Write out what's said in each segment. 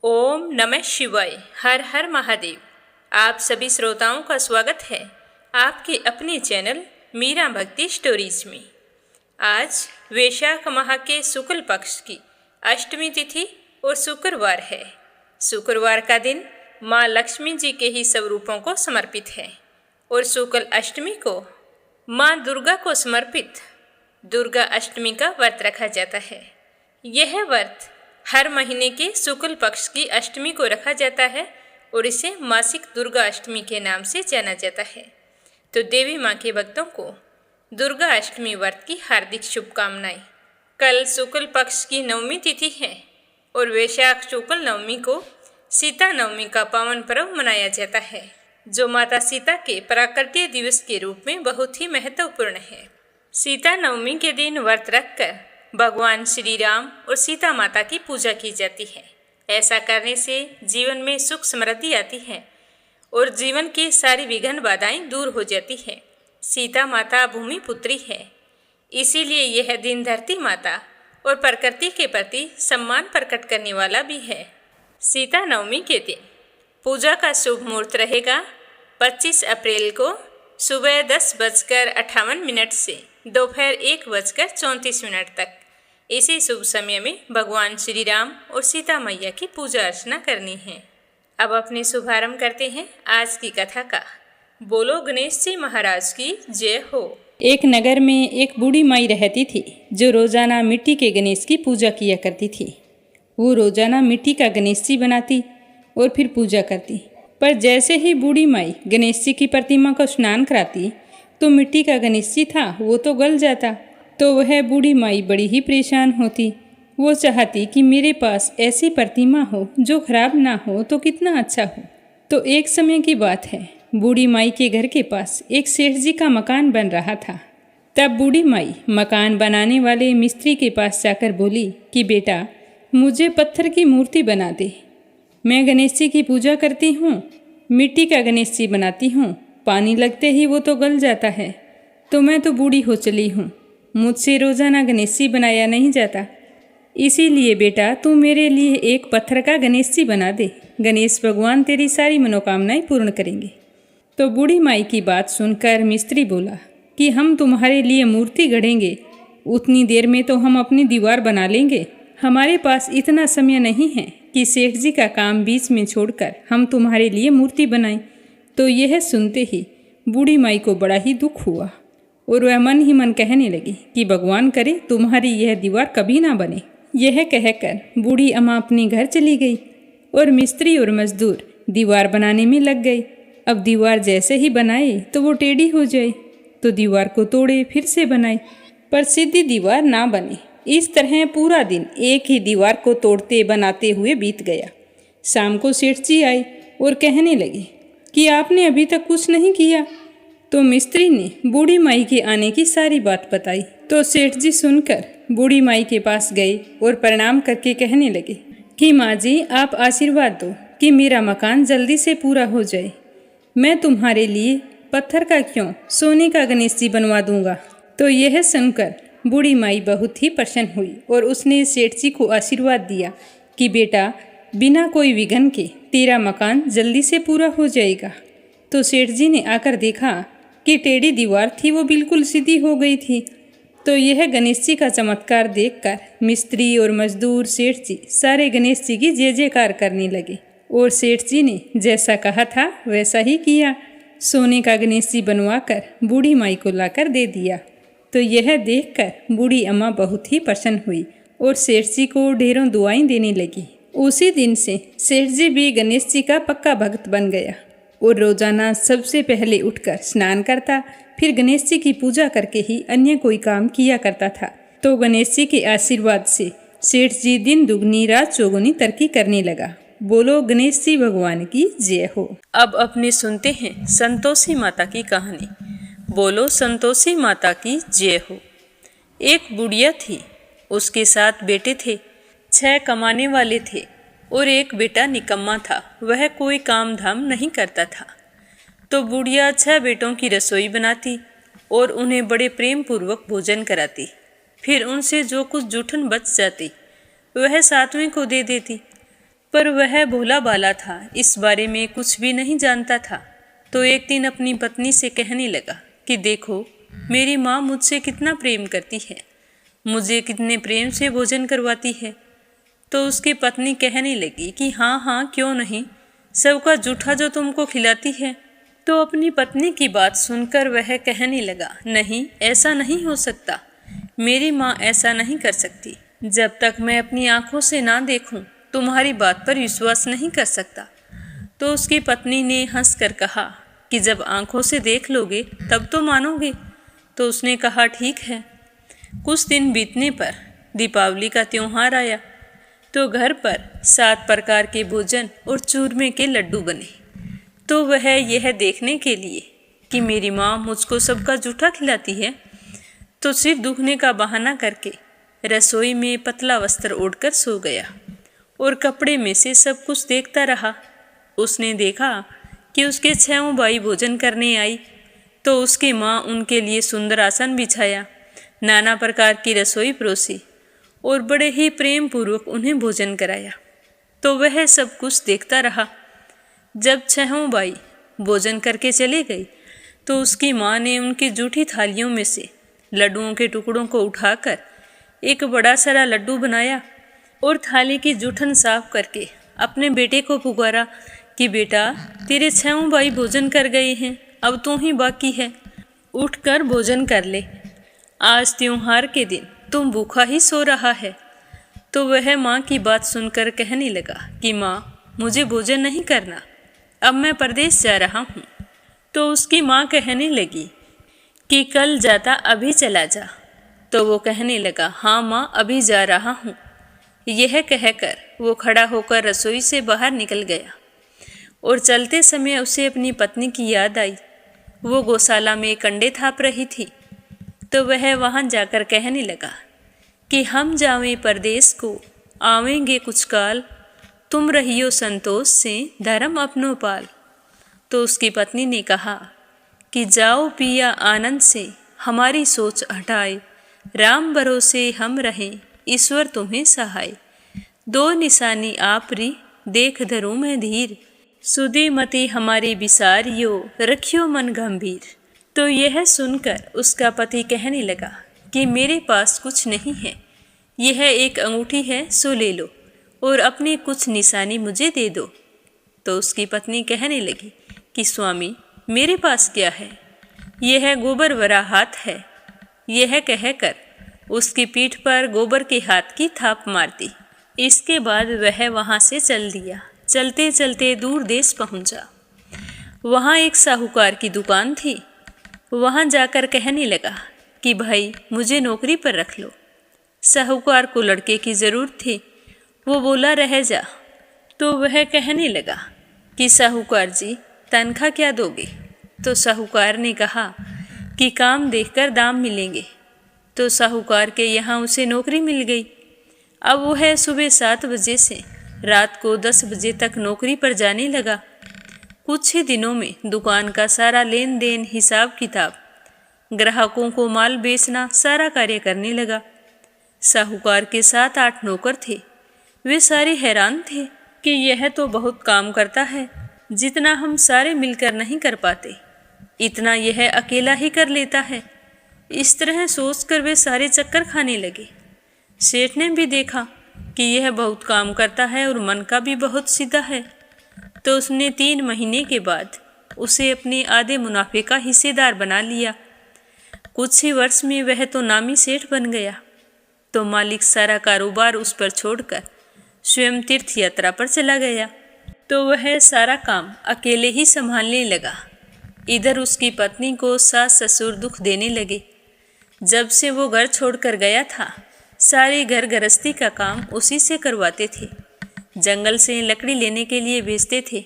ओम नमः शिवाय। हर हर महादेव। आप सभी श्रोताओं का स्वागत है आपके अपने चैनल मीरा भक्ति स्टोरीज में। आज वैशाख माह के शुक्ल पक्ष की अष्टमी तिथि और शुक्रवार है। शुक्रवार का दिन माँ लक्ष्मी जी के ही स्वरूपों को समर्पित है और शुक्ल अष्टमी को माँ दुर्गा को समर्पित दुर्गा अष्टमी का व्रत रखा जाता है। यह व्रत हर महीने के शुक्ल पक्ष की अष्टमी को रखा जाता है और इसे मासिक दुर्गा अष्टमी के नाम से जाना जाता है। तो देवी माँ के भक्तों को दुर्गा अष्टमी व्रत की हार्दिक शुभकामनाएं। कल शुक्ल पक्ष की नवमी तिथि है और वैशाख शुक्ल नवमी को सीता नवमी का पावन पर्व मनाया जाता है, जो माता सीता के प्राकट्य दिवस के रूप में बहुत ही महत्वपूर्ण है। सीता नवमी के दिन व्रत रखकर भगवान श्री राम और सीता माता की पूजा की जाती है। ऐसा करने से जीवन में सुख समृद्धि आती है और जीवन की सारी विघ्न बाधाएं दूर हो जाती है। सीता माता भूमि पुत्री है, इसीलिए यह दिन धरती माता और प्रकृति के प्रति सम्मान प्रकट करने वाला भी है। सीता नवमी के दिन पूजा का शुभ मुहूर्त रहेगा 25 अप्रैल को सुबह 10:58 से दोपहर 1:34 तक। इसी शुभ समय में भगवान श्री राम और सीता मैया की पूजा अर्चना करनी है। अब अपने शुभारंभ करते हैं आज की कथा का। बोलो गणेश जी महाराज की जय हो। एक नगर में एक बूढ़ी माई रहती थी, जो रोजाना मिट्टी के गणेश की पूजा किया करती थी। वो रोजाना मिट्टी का गणेश जी बनाती और फिर पूजा करती। पर जैसे ही बूढ़ी माई गणेश जी की प्रतिमा को स्नान कराती तो मिट्टी का गणेश जी था वो तो गल जाता। तो वह बूढ़ी माई बड़ी ही परेशान होती। वो चाहती कि मेरे पास ऐसी प्रतिमा हो जो खराब ना हो तो कितना अच्छा हो। तो एक समय की बात है, बूढ़ी माई के घर के पास एक सेठ जी का मकान बन रहा था। तब बूढ़ी माई मकान बनाने वाले मिस्त्री के पास जाकर बोली कि बेटा, मुझे पत्थर की मूर्ति बना दे। मैं गणेश जी की पूजा करती हूँ, मिट्टी का गणेश जी बनाती हूँ, पानी लगते ही वो तो गल जाता है। तो मैं तो बूढ़ी हो चली हूँ, मुझसे रोजाना गणेश जी बनाया नहीं जाता। इसीलिए बेटा, तू मेरे लिए एक पत्थर का गणेश जी बना दे। गणेश भगवान तेरी सारी मनोकामनाएं पूर्ण करेंगे। तो बूढ़ी माई की बात सुनकर मिस्त्री बोला कि हम तुम्हारे लिए मूर्ति गढ़ेंगे, उतनी देर में तो हम अपनी दीवार बना लेंगे। हमारे पास इतना समय नहीं है कि सेठ जी का काम बीच में छोड़कर हम तुम्हारे लिए मूर्ति बनाएं। तो यह सुनते ही बूढ़ी माई को बड़ा ही दुख हुआ और वह मन ही मन कहने लगी कि भगवान करे तुम्हारी यह दीवार कभी ना बने। यह कहकर बूढ़ी अम्मा अपने घर चली गई और मिस्त्री और मजदूर दीवार बनाने में लग गए। अब दीवार जैसे ही बनाए तो वो टेढ़ी हो जाए, तो दीवार को तोड़े फिर से बनाए, पर सीधी दीवार ना बने। इस तरह पूरा दिन एक ही दीवार को तोड़ते बनाते हुए बीत गया। शाम को सेठ जी आए और कहने लगे कि आपने अभी तक कुछ नहीं किया। तो मिस्त्री ने बूढ़ी माई के आने की सारी बात बताई। तो सेठ जी सुनकर बूढ़ी माई के पास गए और प्रणाम करके कहने लगे कि माँ जी, आप आशीर्वाद दो कि मेरा मकान जल्दी से पूरा हो जाए। मैं तुम्हारे लिए पत्थर का क्यों, सोने का गणेश जी बनवा दूंगा। तो यह सुनकर बूढ़ी माई बहुत ही प्रसन्न हुई और उसने सेठ जी को आशीर्वाद दिया कि बेटा, बिना कोई विघ्न के तेरा मकान जल्दी से पूरा हो जाएगा। तो सेठ जी ने आकर देखा कि टेढ़ी दीवार थी वो बिल्कुल सीधी हो गई थी। तो यह गणेश जी का चमत्कार देखकर मिस्त्री और मजदूर सेठ जी सारे गणेश जी की जय जयकार करने लगे और सेठ जी ने जैसा कहा था वैसा ही किया। सोने का गणेश जी बनवाकर बूढ़ी माई को लाकर दे दिया। तो यह देखकर बूढ़ी अम्मा बहुत ही प्रसन्न हुई और सेठ जी को ढेरों दुआएं देने लगी। उसी दिन से सेठ जी भी गणेश जी का पक्का भक्त बन गया और रोजाना सबसे पहले उठकर स्नान करता, फिर गणेश जी की पूजा करके ही अन्य कोई काम किया करता था। तो गणेश जी के आशीर्वाद से सेठ जी दिन दुगनी रात चौगुनी तरक्की करने लगा। बोलो गणेश जी भगवान की जय हो। अब अपने सुनते हैं संतोषी माता की कहानी। बोलो संतोषी माता की जय हो। एक बुढ़िया थी, उसके 7 बेटे थे। 6 कमाने वाले थे और एक बेटा निकम्मा था, वह कोई काम धाम नहीं करता था। तो बुढ़िया 6 बेटों की रसोई बनाती और उन्हें बड़े प्रेम पूर्वक भोजन कराती। फिर उनसे जो कुछ जूठन बच जाती वह 7वें को दे देती। पर वह भोला बाला था, इस बारे में कुछ भी नहीं जानता था। तो एक दिन अपनी पत्नी से कहने लगा कि देखो, मेरी माँ मुझसे कितना प्रेम करती है, मुझे कितने प्रेम से भोजन करवाती है। तो उसकी पत्नी कहने लगी कि हाँ हाँ, क्यों नहीं, सबका जूठा जो तुमको खिलाती है। तो अपनी पत्नी की बात सुनकर वह कहने लगा, नहीं, ऐसा नहीं हो सकता, मेरी माँ ऐसा नहीं कर सकती। जब तक मैं अपनी आंखों से ना देखूं, तुम्हारी बात पर विश्वास नहीं कर सकता। तो उसकी पत्नी ने हंसकर कहा कि जब आंखों से देख लोगे तब तो मानोगे। तो उसने कहा, ठीक है। कुछ दिन बीतने पर दीपावली का त्योहार आया। तो घर पर 7 प्रकार के भोजन और चूरमे के लड्डू बने। तो वह यह देखने के लिए कि मेरी माँ मुझको सबका जूठा खिलाती है, तो सिर दुखने का बहाना करके रसोई में पतला वस्त्र ओढ़कर सो गया और कपड़े में से सब कुछ देखता रहा। उसने देखा कि उसके 6 भाई भोजन करने आई। तो उसकी माँ उनके लिए सुंदर आसन बिछाया, नाना प्रकार की रसोई परोसी और बड़े ही प्रेम पूर्वक उन्हें भोजन कराया। तो वह सब कुछ देखता रहा। जब 6 भाई भोजन करके चले गए, तो उसकी माँ ने उनकी जूठी थालियों में से लड्डुओं के टुकड़ों को उठाकर एक बड़ा सारा लड्डू बनाया और थाली की जूठन साफ करके अपने बेटे को पुकारा कि बेटा, तेरे 6 भाई भोजन कर गए हैं, अब तू ही बाकी है, उठकर भोजन कर ले। आज त्योहार के दिन तुम भूखा ही सो रहा है। तो वह माँ की बात सुनकर कहने लगा कि माँ, मुझे भोजन नहीं करना, अब मैं परदेश जा रहा हूँ। तो उसकी माँ कहने लगी कि कल जाता अभी चला जा। तो वो कहने लगा, हाँ माँ, अभी जा रहा हूँ। यह कहकर वो खड़ा होकर रसोई से बाहर निकल गया और चलते समय उसे अपनी पत्नी की याद आई। वो गौशाला में कंडे थाप रही थी। तो वह वहाँ जाकर कहने लगा कि हम जावें परदेश को, आवेंगे कुछ काल, तुम रहियो संतोष से, धर्म अपनो पाल। तो उसकी पत्नी ने कहा कि जाओ पिया आनंद से, हमारी सोच हटाए, राम भरोसे हम रहें, ईश्वर तुम्हें सहाय। 2 निशानी आपरी, देख धरूं मैं धीर, सुधी मति हमारी बिसारियो, रखियो मन गंभीर। तो यह सुनकर उसका पति कहने लगा कि मेरे पास कुछ नहीं है, यह एक अंगूठी है, सो ले लो और अपनी कुछ निशानी मुझे दे दो। तो उसकी पत्नी कहने लगी कि स्वामी, मेरे पास क्या है, यह गोबर भरा हाथ है। यह कहकर उसकी पीठ पर गोबर के हाथ की थाप मार दी। इसके बाद वह वहाँ से चल दिया। चलते चलते दूर देश पहुँचा। वहाँ एक साहूकार की दुकान थी। वहाँ जाकर कहने लगा कि भाई, मुझे नौकरी पर रख लो। साहूकार को लड़के की ज़रूरत थी। वो बोला, रह जा। तो वह कहने लगा कि साहूकार जी, तनख्वाह क्या दोगे? तो साहूकार ने कहा कि काम देखकर दाम मिलेंगे। तो साहूकार के यहाँ उसे नौकरी मिल गई। अब वह सुबह 7 बजे से रात को 10 बजे तक नौकरी पर जाने लगा। कुछ ही दिनों में दुकान का सारा लेन देन, हिसाब किताब, ग्राहकों को माल बेचना, सारा कार्य करने लगा। साहूकार के 7-8 नौकर थे। वे सारे हैरान थे कि यह तो बहुत काम करता है, जितना हम सारे मिलकर नहीं कर पाते, इतना यह अकेला ही कर लेता है। इस तरह सोचकर वे सारे चक्कर खाने लगे। सेठ ने भी देखा कि यह बहुत काम करता है और मन का भी बहुत सीधा है। तो उसने 3 महीने के बाद उसे अपने आधे मुनाफे का हिस्सेदार बना लिया। कुछ ही वर्ष में वह तो नामी सेठ बन गया। तो मालिक सारा कारोबार उस पर छोड़कर स्वयं तीर्थ यात्रा पर चला गया। तो वह सारा काम अकेले ही संभालने लगा। इधर उसकी पत्नी को सास ससुर दुख देने लगे। जब से वो घर छोड़कर गया था, सारे घर गृहस्थी का काम उसी से करवाते थे। जंगल से लकड़ी लेने के लिए भेजते थे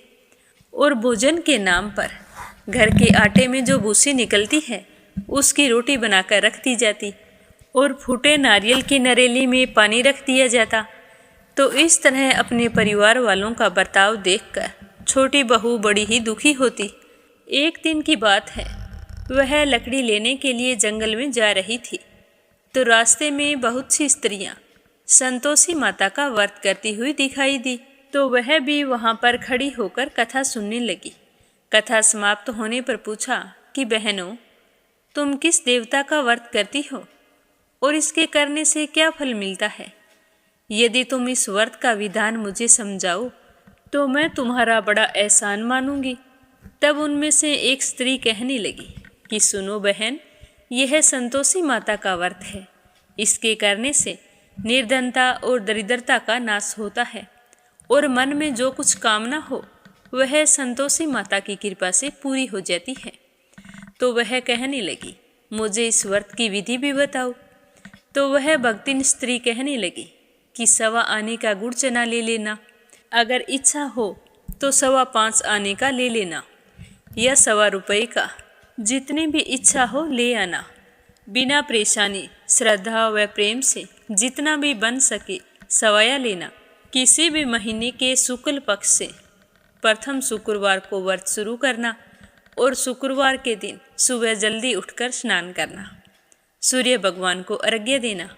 और भोजन के नाम पर घर के आटे में जो भूसी निकलती है, उसकी रोटी बनाकर रख दी जाती और फूटे नारियल की नरेली में पानी रख दिया जाता। तो इस तरह अपने परिवार वालों का बर्ताव देखकर छोटी बहू बड़ी ही दुखी होती। एक दिन की बात है, वह लकड़ी लेने के लिए जंगल में जा रही थी। तो रास्ते में बहुत सी स्त्रियां संतोषी माता का व्रत करती हुई दिखाई दी। तो वह भी वहाँ पर खड़ी होकर कथा सुनने लगी। कथा समाप्त होने पर पूछा कि बहनों, तुम किस देवता का व्रत करती हो और इसके करने से क्या फल मिलता है? यदि तुम इस व्रत का विधान मुझे समझाओ तो मैं तुम्हारा बड़ा एहसान मानूंगी। तब उनमें से एक स्त्री कहने लगी कि सुनो बहन, यह संतोषी माता का व्रत है। इसके करने से निर्धनता और दरिद्रता का नाश होता है और मन में जो कुछ कामना हो वह संतोषी माता की कृपा से पूरी हो जाती है। तो वह कहने लगी, मुझे इस व्रत की विधि भी बताओ। तो वह भक्तिन स्त्री कहने लगी कि 1.25 आने का गुड़ चना ले लेना, अगर इच्छा हो तो 5.25 आने का ले लेना या 1.25 रुपये का, जितनी भी इच्छा हो ले आना। बिना परेशानी, श्रद्धा व प्रेम से जितना भी बन सके सवाया लेना। किसी भी महीने के शुक्ल पक्ष से प्रथम शुक्रवार को व्रत शुरू करना और शुक्रवार के दिन सुबह जल्दी उठकर स्नान करना, सूर्य भगवान को अर्घ्य देना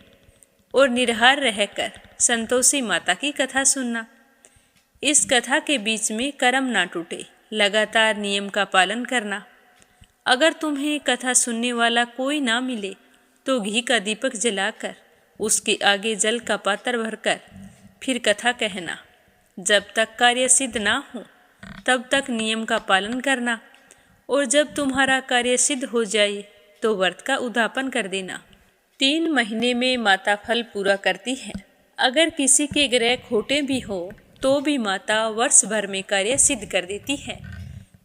और निराहार रहकर संतोषी माता की कथा सुनना। इस कथा के बीच में कर्म ना टूटे, लगातार नियम का पालन करना। अगर तुम्हें कथा सुनने वाला कोई ना मिले तो घी का दीपक जलाकर उसके आगे जल का पात्र भरकर फिर कथा कहना। जब तक कार्य सिद्ध ना हो तब तक नियम का पालन करना और जब तुम्हारा कार्य सिद्ध हो जाए तो व्रत का उद्यापन कर देना। 3 महीने में माता फल पूरा करती है। अगर किसी के ग्रह खोटे भी हो तो भी माता वर्ष भर में कार्य सिद्ध कर देती है।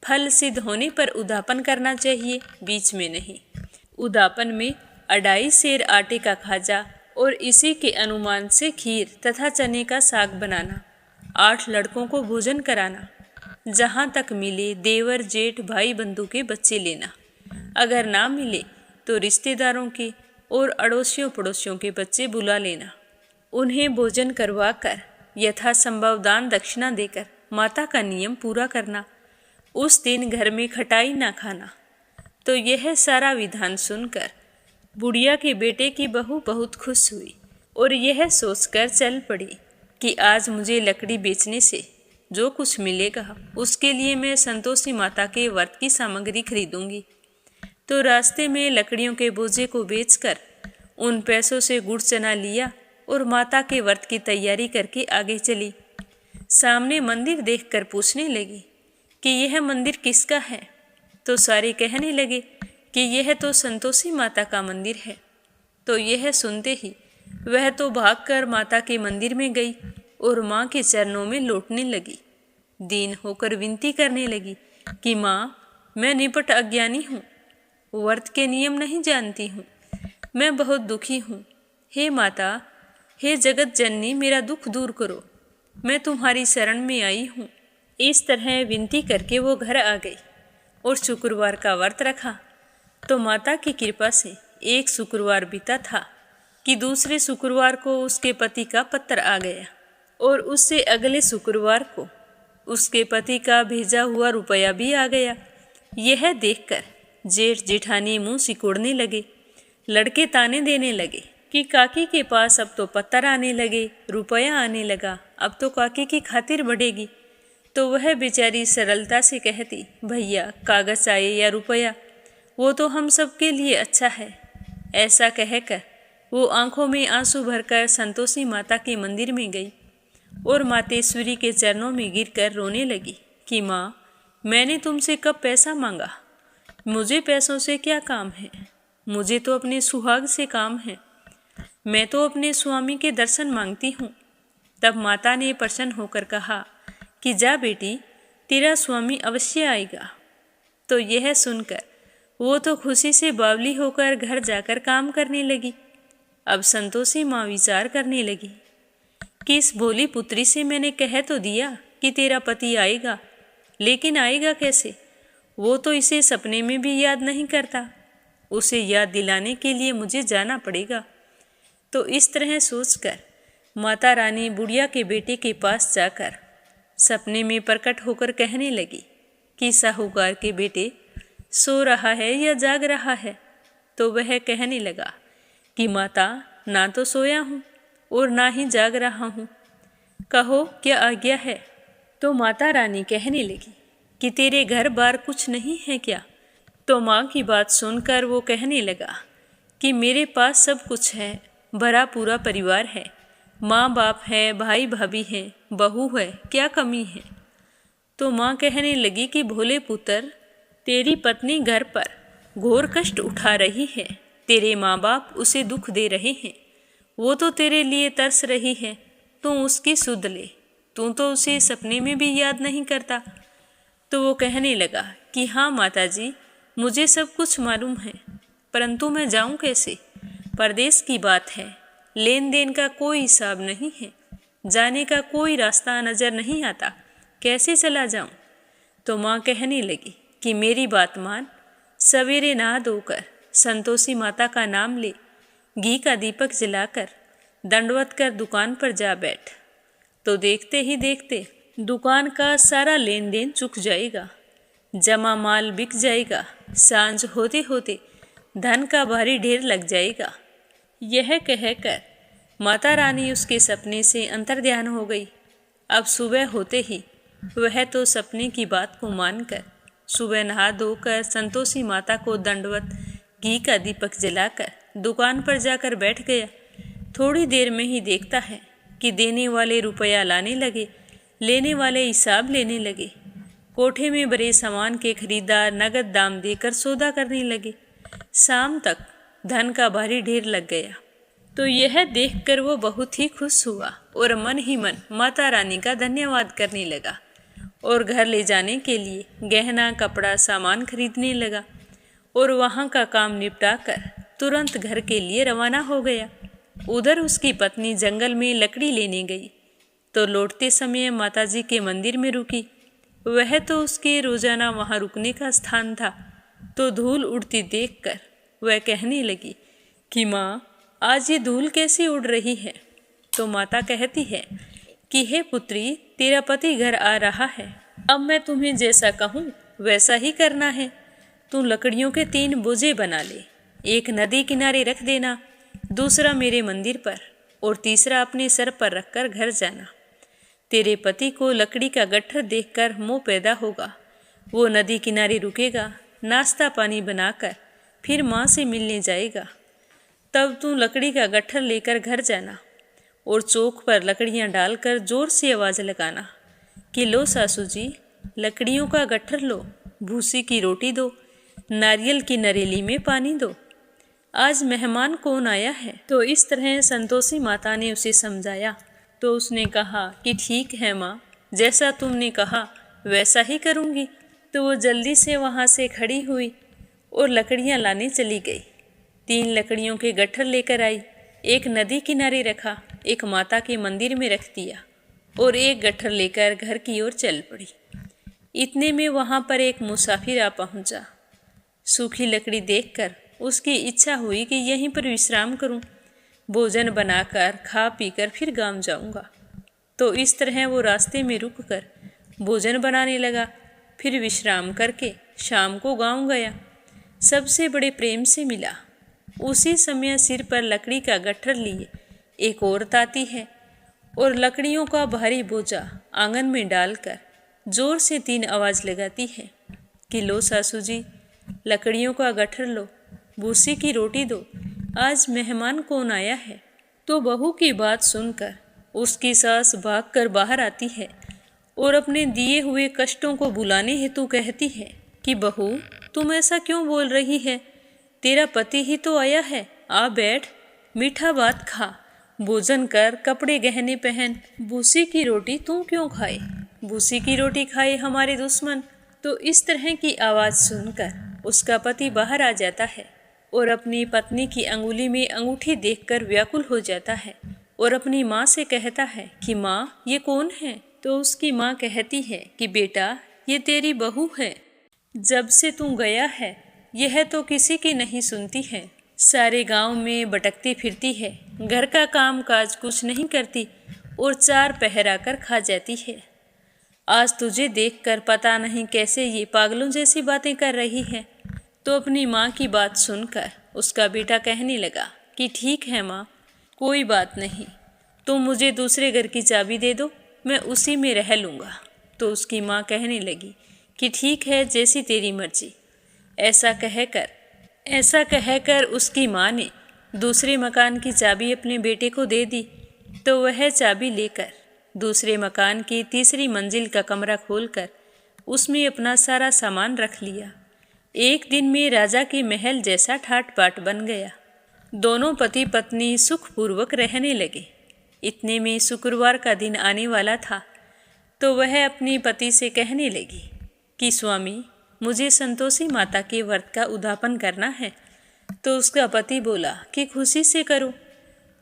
फल सिद्ध होने पर उद्यापन करना चाहिए, बीच में नहीं। उद्यापन में 2.5 सेर आटे का खाजा और इसी के अनुमान से खीर तथा चने का साग बनाना। 8 लड़कों को भोजन कराना। जहाँ तक मिले देवर जेठ भाई बंधु के बच्चे लेना। अगर ना मिले तो रिश्तेदारों के और अड़ोसियों पड़ोसियों के बच्चे बुला लेना। उन्हें भोजन करवाकर यथासंभव दान दक्षिणा देकर माता का नियम पूरा करना। उस दिन घर में खटाई ना खाना। तो यह सारा विधान सुनकर बुढ़िया के बेटे की बहू बहुत खुश हुई और यह सोचकर चल पड़ी कि आज मुझे लकड़ी बेचने से जो कुछ मिलेगा उसके लिए मैं संतोषी माता के व्रत की सामग्री खरीदूंगी। तो रास्ते में लकड़ियों के बोझे को बेचकर उन पैसों से गुड़ चना लिया और माता के व्रत की तैयारी करके आगे चली। सामने मंदिर देखकर पूछने लगी कि यह मंदिर किसका है? तो सारे कहने लगे कि यह तो संतोषी माता का मंदिर है। तो यह सुनते ही वह तो भागकर माता के मंदिर में गई और माँ के चरणों में लौटने लगी। दीन होकर विनती करने लगी कि माँ, मैं निपट अज्ञानी हूँ, व्रत के नियम नहीं जानती हूँ, मैं बहुत दुखी हूँ। हे माता, हे जगत जननी, मेरा दुख दूर करो, मैं तुम्हारी शरण में आई हूँ। इस तरह विनती करके वो घर आ गई और शुक्रवार का व्रत रखा। तो माता की कृपा से एक शुक्रवार बीता था कि दूसरे शुक्रवार को उसके पति का पत्र आ गया और उससे अगले शुक्रवार को उसके पति का भेजा हुआ रुपया भी आ गया। यह देखकर जेठ जेठानी मुंह सिकोड़ने लगे। लड़के ताने देने लगे कि काकी के पास अब तो पत्थर आने लगे, रुपया आने लगा, अब तो काकी की खातिर बढ़ेगी। तो वह बेचारी सरलता से कहती, भैया कागज आए या रुपया, वो तो हम सब के लिए अच्छा है। ऐसा कहकर वो आंखों में आंसू भरकर संतोषी माता के मंदिर में गई और मातेश्वरी के चरणों में गिरकर रोने लगी कि माँ, मैंने तुमसे कब पैसा मांगा? मुझे पैसों से क्या काम है? मुझे तो अपने सुहाग से काम है। मैं तो अपने स्वामी के दर्शन मांगती हूँ। तब माता ने प्रसन्न होकर कहा कि जा बेटी, तेरा स्वामी अवश्य आएगा। तो यह सुनकर वो तो खुशी से बावली होकर घर जाकर काम करने लगी। अब संतोषी माँ विचार करने लगी कि इस भोली पुत्री से मैंने कह तो दिया कि तेरा पति आएगा, लेकिन आएगा कैसे? वो तो इसे सपने में भी याद नहीं करता। उसे याद दिलाने के लिए मुझे जाना पड़ेगा। तो इस तरह सोचकर माता रानी बुढ़िया के बेटे के पास जाकर सपने में प्रकट होकर कहने लगी कि साहूकार के बेटे सो रहा है या जाग रहा है? तो वह कहने लगा कि माता, ना तो सोया हूँ और ना ही जाग रहा हूँ। कहो क्या आज्ञा है। तो माता रानी कहने लगी कि तेरे घर बार कुछ नहीं है क्या। तो माँ की बात सुनकर वो कहने लगा कि मेरे पास सब कुछ है, भरा पूरा परिवार है, माँ बाप है, भाई भाभी हैं, बहू है, क्या कमी है। तो माँ कहने लगी कि भोले पुत्र, तेरी पत्नी घर पर घोर कष्ट उठा रही है, तेरे माँ बाप उसे दुख दे रहे हैं, वो तो तेरे लिए तरस रही है, तू उसकी सुध ले, तू तो उसे सपने में भी याद नहीं करता। तो वो कहने लगा कि हाँ माताजी, मुझे सब कुछ मालूम है, परंतु मैं जाऊँ कैसे। परदेश की बात है, लेन देन का कोई हिसाब नहीं है, जाने का कोई रास्ता नज़र नहीं आता, कैसे चला जाऊँ। तो माँ कहने लगी कि मेरी बात मान, सवेरे नहा धोकर संतोषी माता का नाम ले, घी का दीपक जलाकर दंडवत कर दुकान पर जा बैठ। तो देखते ही देखते दुकान का सारा लेन देन चुक जाएगा, जमा माल बिक जाएगा, सांझ होते होते धन का भारी ढेर लग जाएगा। यह कहकर माता रानी उसके सपने से अंतर्ध्यान हो गई। अब सुबह होते ही वह तो सपने की बात को मानकर सुबह नहा धोकर संतोषी माता को दंडवत घी का दीपक जलाकर दुकान पर जाकर बैठ गया। थोड़ी देर में ही देखता है कि देने वाले रुपया लाने लगे, लेने वाले हिसाब लेने लगे। कोठे में भरे सामान के खरीदार नगद दाम देकर सौदा करने लगे। शाम तक धन का भारी ढेर लग गया। तो यह देखकर वो बहुत ही खुश हुआ और मन ही मन माता रानी का धन्यवाद करने लगा और घर ले जाने के लिए गहना कपड़ा सामान खरीदने लगा और वहाँ का काम निपटा कर तुरंत घर के लिए रवाना हो गया। उधर उसकी पत्नी जंगल में लकड़ी लेने गई तो लौटते समय माताजी के मंदिर में रुकी। वह तो उसके रोजाना वहाँ रुकने का स्थान था। तो धूल उड़ती देखकर वह कहने लगी कि माँ, आज ये धूल कैसी उड़ रही है। तो माता कहती है कि हे पुत्री, तेरा पति घर आ रहा है, अब मैं तुम्हें जैसा कहूँ वैसा ही करना है। तू लकड़ियों के 3 बोझे बना ले, एक नदी किनारे रख देना, दूसरा मेरे मंदिर पर और तीसरा अपने सर पर रखकर घर जाना। तेरे पति को लकड़ी का गट्ठर देखकर मोह पैदा होगा, वो नदी किनारे रुकेगा, नाश्ता पानी बनाकर फिर माँ से मिलने जाएगा। तब तू लकड़ी का गट्ठर लेकर घर जाना और चौक पर लकड़ियाँ डालकर जोर से आवाज़ लगाना कि लो सासू जी, लकड़ियों का गट्ठर लो, भूसी की रोटी दो, नारियल की नरेली में पानी दो, आज मेहमान कौन आया है। तो इस तरह संतोषी माता ने उसे समझाया। तो उसने कहा कि ठीक है माँ, जैसा तुमने कहा वैसा ही करूँगी। तो वो जल्दी से वहाँ से खड़ी हुई और लकड़ियाँ लाने चली गई। 3 लकड़ियों के गट्ठर लेकर आई, एक नदी किनारे रखा, एक माता के मंदिर में रख दिया और एक गट्ठर लेकर घर की ओर चल पड़ी। इतने में वहाँ पर एक मुसाफिर आ पहुँचा। सूखी लकड़ी देखकर उसकी इच्छा हुई कि यहीं पर विश्राम करूं, भोजन बनाकर खा पीकर फिर गांव जाऊंगा। तो इस तरह वो रास्ते में रुककर भोजन बनाने लगा, फिर विश्राम करके शाम को गांव गया। सबसे बड़े प्रेम से मिला। उसी समय सिर पर लकड़ी का गट्ठर लिए एक औरत आती है और लकड़ियों का भारी बोझा आंगन में डालकर जोर से 3 आवाज़ लगाती है कि लो सासू जी, लकड़ियों का गट्ठर लो, भूसी की रोटी दो, आज मेहमान कौन आया है। तो बहू की बात सुनकर उसकी सास भागकर बाहर आती है और अपने दिए हुए कष्टों को बुलाने हेतु कहती है कि बहू, तुम ऐसा क्यों बोल रही है, तेरा पति ही तो आया है, आ बैठ, मीठा भात खा, भोजन कर, कपड़े गहने पहन, भूसी की रोटी तू क्यों खाए, भूसी की रोटी खाए हमारे दुश्मन। तो इस तरह की आवाज़ सुनकर उसका पति बाहर आ जाता है और अपनी पत्नी की अंगुली में अंगूठी देखकर व्याकुल हो जाता है और अपनी माँ से कहता है कि माँ, ये कौन है। तो उसकी माँ कहती है कि बेटा, ये तेरी बहू है, जब से तू गया है यह तो किसी की नहीं सुनती है, सारे गांव में भटकती फिरती है, घर का काम काज कुछ नहीं करती और 4 पहर आकर खा जाती है। आज तुझे देखकर पता नहीं कैसे ये पागलों जैसी बातें कर रही है। तो अपनी माँ की बात सुनकर उसका बेटा कहने लगा कि ठीक है माँ, कोई बात नहीं, तुम मुझे दूसरे घर की चाबी दे दो, मैं उसी में रह लूँगा। तो उसकी माँ कहने लगी कि ठीक है, जैसी तेरी मर्जी। ऐसा कहकर उसकी माँ ने दूसरे मकान की चाबी अपने बेटे को दे दी। तो वह चाबी लेकर दूसरे मकान की तीसरी मंजिल का कमरा खोलकर उसमें अपना सारा सामान रख लिया। एक दिन में राजा के महल जैसा ठाट बाट बन गया। दोनों पति पत्नी सुखपूर्वक रहने लगे। इतने में शुक्रवार का दिन आने वाला था। तो वह अपने पति से कहने लगी कि स्वामी, मुझे संतोषी माता के व्रत का उद्यापन करना है। तो उसका पति बोला कि खुशी से करो।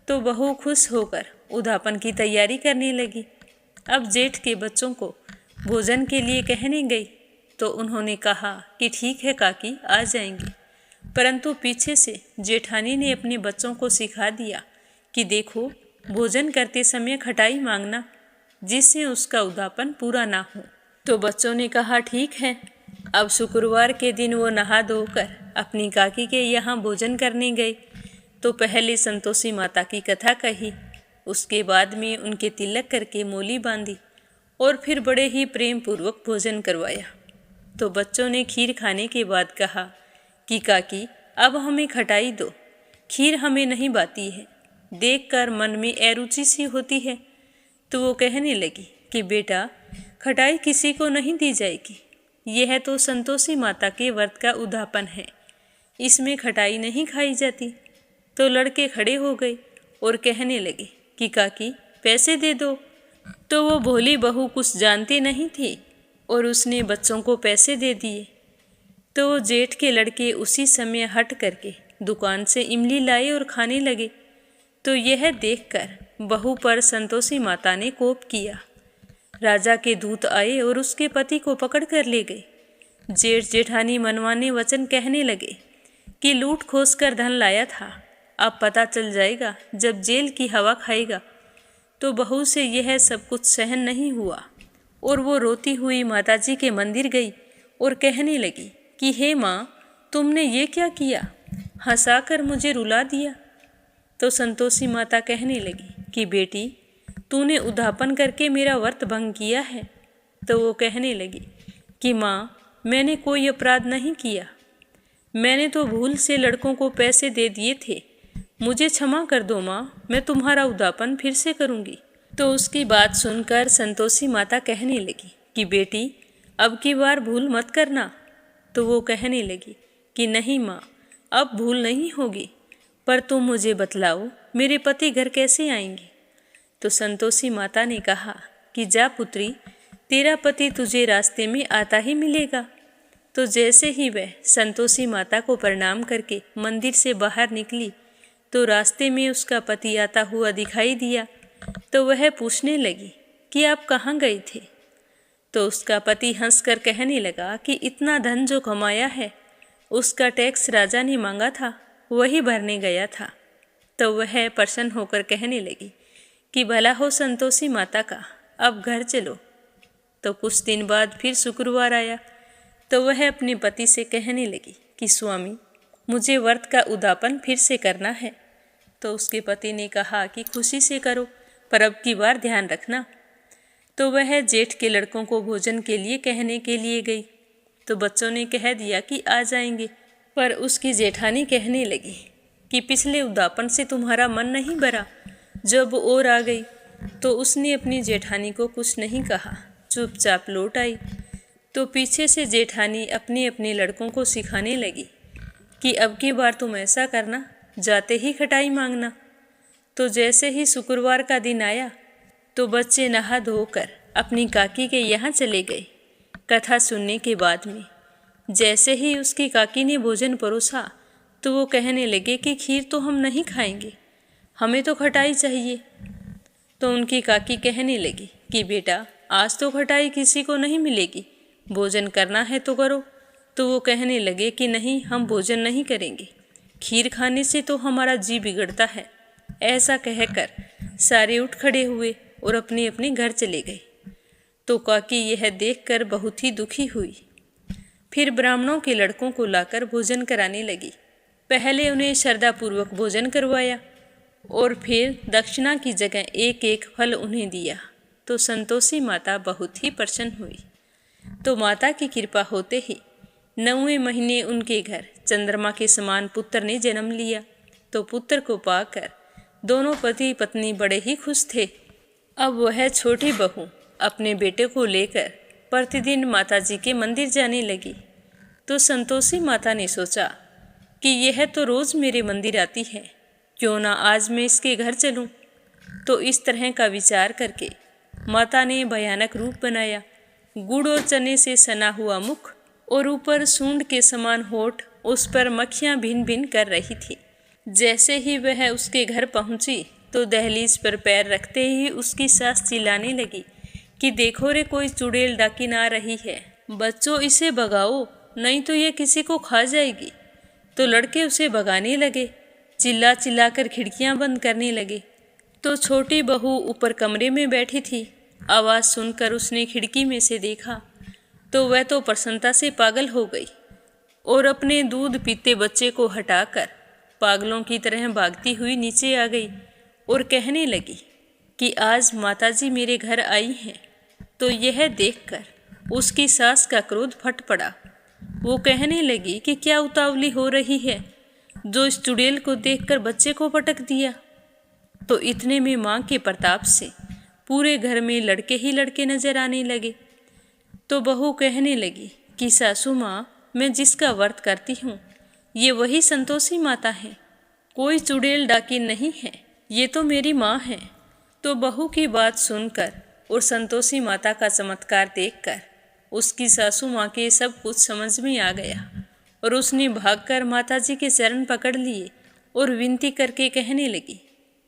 तो बहू खुश होकर उद्यापन की तैयारी करने लगी। अब जेठ के बच्चों को भोजन के लिए कहने गई तो उन्होंने कहा कि ठीक है काकी, आ जाएंगे। परंतु पीछे से जेठानी ने अपने बच्चों को सिखा दिया कि देखो, भोजन करते समय खटाई मांगना, जिससे उसका उद्यापन पूरा ना हो। तो बच्चों ने कहा ठीक है। अब शुक्रवार के दिन वो नहा धोकर अपनी काकी के यहाँ भोजन करने गए। तो पहले संतोषी माता की कथा कही, उसके बाद में उनके तिलक करके मोली बांधी और फिर बड़े ही प्रेम पूर्वक भोजन करवाया। तो बच्चों ने खीर खाने के बाद कहा कि काकी, अब हमें खटाई दो, खीर हमें नहीं भाती है, देखकर मन में अरुचि सी होती है। तो वो कहने लगी कि बेटा, खटाई किसी को नहीं दी जाएगी, यह तो संतोषी माता के व्रत का उद्यापन है, इसमें खटाई नहीं खाई जाती। तो लड़के खड़े हो गए और कहने लगे कि काकी, पैसे दे दो। तो वो भोली बहू कुछ जानती नहीं थी और उसने बच्चों को पैसे दे दिए। तो वो जेठ के लड़के उसी समय हट करके दुकान से इमली लाए और खाने लगे। तो यह देखकर बहू पर संतोषी माता ने कोप किया। राजा के दूत आए और उसके पति को पकड़ कर ले गए। जेठ जेठानी मनमाने वचन कहने लगे कि लूट खोस कर धन लाया था, अब पता चल जाएगा जब जेल की हवा खाएगा। तो बहू से यह सब कुछ सहन नहीं हुआ और वो रोती हुई माताजी के मंदिर गई और कहने लगी कि हे माँ, तुमने ये क्या किया, हंसाकर मुझे रुला दिया। तो संतोषी माता कहने लगी कि बेटी, तूने उद्यापन करके मेरा व्रत भंग किया है। तो वो कहने लगी कि माँ, मैंने कोई अपराध नहीं किया, मैंने तो भूल से लड़कों को पैसे दे दिए थे, मुझे क्षमा कर दो माँ, मैं तुम्हारा उद्यापन फिर से करूँगी। तो उसकी बात सुनकर संतोषी माता कहने लगी कि बेटी, अब की बार भूल मत करना। तो वो कहने लगी कि नहीं माँ, अब भूल नहीं होगी, पर तुम मुझे बतलाओ मेरे पति घर कैसे आएंगे। तो संतोषी माता ने कहा कि जा पुत्री, तेरा पति तुझे रास्ते में आता ही मिलेगा। तो जैसे ही वह संतोषी माता को प्रणाम करके मंदिर से बाहर निकली तो रास्ते में उसका पति आता हुआ दिखाई दिया। तो वह पूछने लगी कि आप कहाँ गए थे। तो उसका पति हंसकर कहने लगा कि इतना धन जो कमाया है उसका टैक्स राजा ने मांगा था, वही भरने गया था। तो वह प्रसन्न होकर कहने लगी कि भला हो संतोषी माता का, अब घर चलो। तो कुछ दिन बाद फिर शुक्रवार आया। तो वह अपने पति से कहने लगी कि स्वामी, मुझे व्रत का उद्यापन फिर से करना है। तो उसके पति ने कहा कि खुशी से करो, पर अब की बार ध्यान रखना। तो वह जेठ के लड़कों को भोजन के लिए कहने के लिए गई। तो बच्चों ने कह दिया कि आ जाएंगे, पर उसकी जेठानी कहने लगी कि पिछले उद्यापन से तुम्हारा मन नहीं भरा, जब और आ गई। तो उसने अपनी जेठानी को कुछ नहीं कहा, चुपचाप लौट आई। तो पीछे से जेठानी अपने अपने लड़कों को सिखाने लगी कि अब की बार तुम ऐसा करना, जाते ही खटाई मांगना। तो जैसे ही शुक्रवार का दिन आया तो बच्चे नहा धोकर अपनी काकी के यहाँ चले गए। कथा सुनने के बाद में जैसे ही उसकी काकी ने भोजन परोसा तो वो कहने लगे कि खीर तो हम नहीं खाएंगे, हमें तो खटाई चाहिए। तो उनकी काकी कहने लगी कि बेटा, आज तो खटाई किसी को नहीं मिलेगी, भोजन करना है तो करो। तो वो कहने लगे कि नहीं, हम भोजन नहीं करेंगे, खीर खाने से तो हमारा जी बिगड़ता है। ऐसा कहकर सारे उठ खड़े हुए और अपने अपने घर चले गए। तो काकी यह देखकर बहुत ही दुखी हुई। फिर ब्राह्मणों के लड़कों को लाकर भोजन कराने लगी। पहले उन्हें श्रद्धापूर्वक भोजन करवाया और फिर दक्षिणा की जगह एक एक फल उन्हें दिया तो संतोषी माता बहुत ही प्रसन्न हुई। तो माता की कृपा होते ही 9वें महीने उनके घर चंद्रमा के समान पुत्र ने जन्म लिया। तो पुत्र को पाकर दोनों पति पत्नी बड़े ही खुश थे। अब वह छोटी बहू अपने बेटे को लेकर प्रतिदिन माताजी के मंदिर जाने लगी। तो संतोषी माता ने सोचा कि यह तो रोज मेरे मंदिर आती है, क्यों ना आज मैं इसके घर चलूं। तो इस तरह का विचार करके माता ने भयानक रूप बनाया। गुड़ और चने से सना हुआ मुख और ऊपर सूंड के समान होठ, उस पर मक्खियां भिन भिन कर रही थी। जैसे ही वह उसके घर पहुंची तो दहलीज पर पैर रखते ही उसकी सास चिल्लाने लगी कि देखो रे, कोई चुड़ैल डाकिन आ रही है, बच्चों इसे भगाओ, नहीं तो ये किसी को खा जाएगी। तो लड़के उसे भगाने लगे, चिल्ला चिल्ला कर खिड़कियां बंद करने लगे। तो छोटी बहू ऊपर कमरे में बैठी थी। आवाज़ सुनकर उसने खिड़की में से देखा तो वह तो प्रसन्नता से पागल हो गई और अपने दूध पीते बच्चे को हटाकर पागलों की तरह भागती हुई नीचे आ गई और कहने लगी कि आज माताजी मेरे घर आई हैं। तो यह देखकर उसकी सास का क्रोध फट पड़ा। वो कहने लगी कि क्या उतावली हो रही है, जो इस चुड़ैल को देखकर बच्चे को पटक दिया। तो इतने में माँ के प्रताप से पूरे घर में लड़के ही लड़के नजर आने लगे। तो बहू कहने लगी कि सासू माँ, मैं जिसका व्रत करती हूँ ये वही संतोषी माता है, कोई चुड़ैल डाकिन नहीं है, ये तो मेरी माँ है। तो बहू की बात सुनकर और संतोषी माता का चमत्कार देखकर उसकी सासू माँ के सब कुछ समझ में आ गया और उसने भागकर माताजी के चरण पकड़ लिए और विनती करके कहने लगी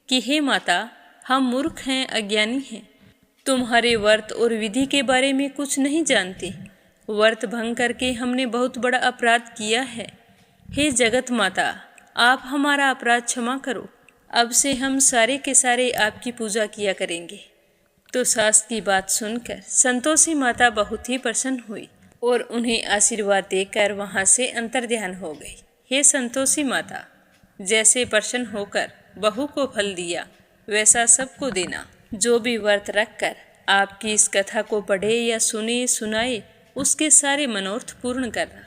कि हे माता, हम मूर्ख हैं, अज्ञानी हैं, तुम्हारे व्रत और विधि के बारे में कुछ नहीं जानते। व्रत भंग करके हमने बहुत बड़ा अपराध किया है। हे जगत माता, आप हमारा अपराध क्षमा करो। अब से हम सारे के सारे आपकी पूजा किया करेंगे। तो सास की बात सुनकर संतोषी माता बहुत ही प्रसन्न हुई और उन्हें आशीर्वाद देकर वहां से अंतर्ध्यान हो गई। हे संतोषी माता, जैसे प्रसन्न होकर बहू को फल दिया वैसा सबको देना। जो भी व्रत रखकर आपकी इस कथा को पढ़े या सुने सुनाए उसके सारे मनोरथ पूर्ण करना।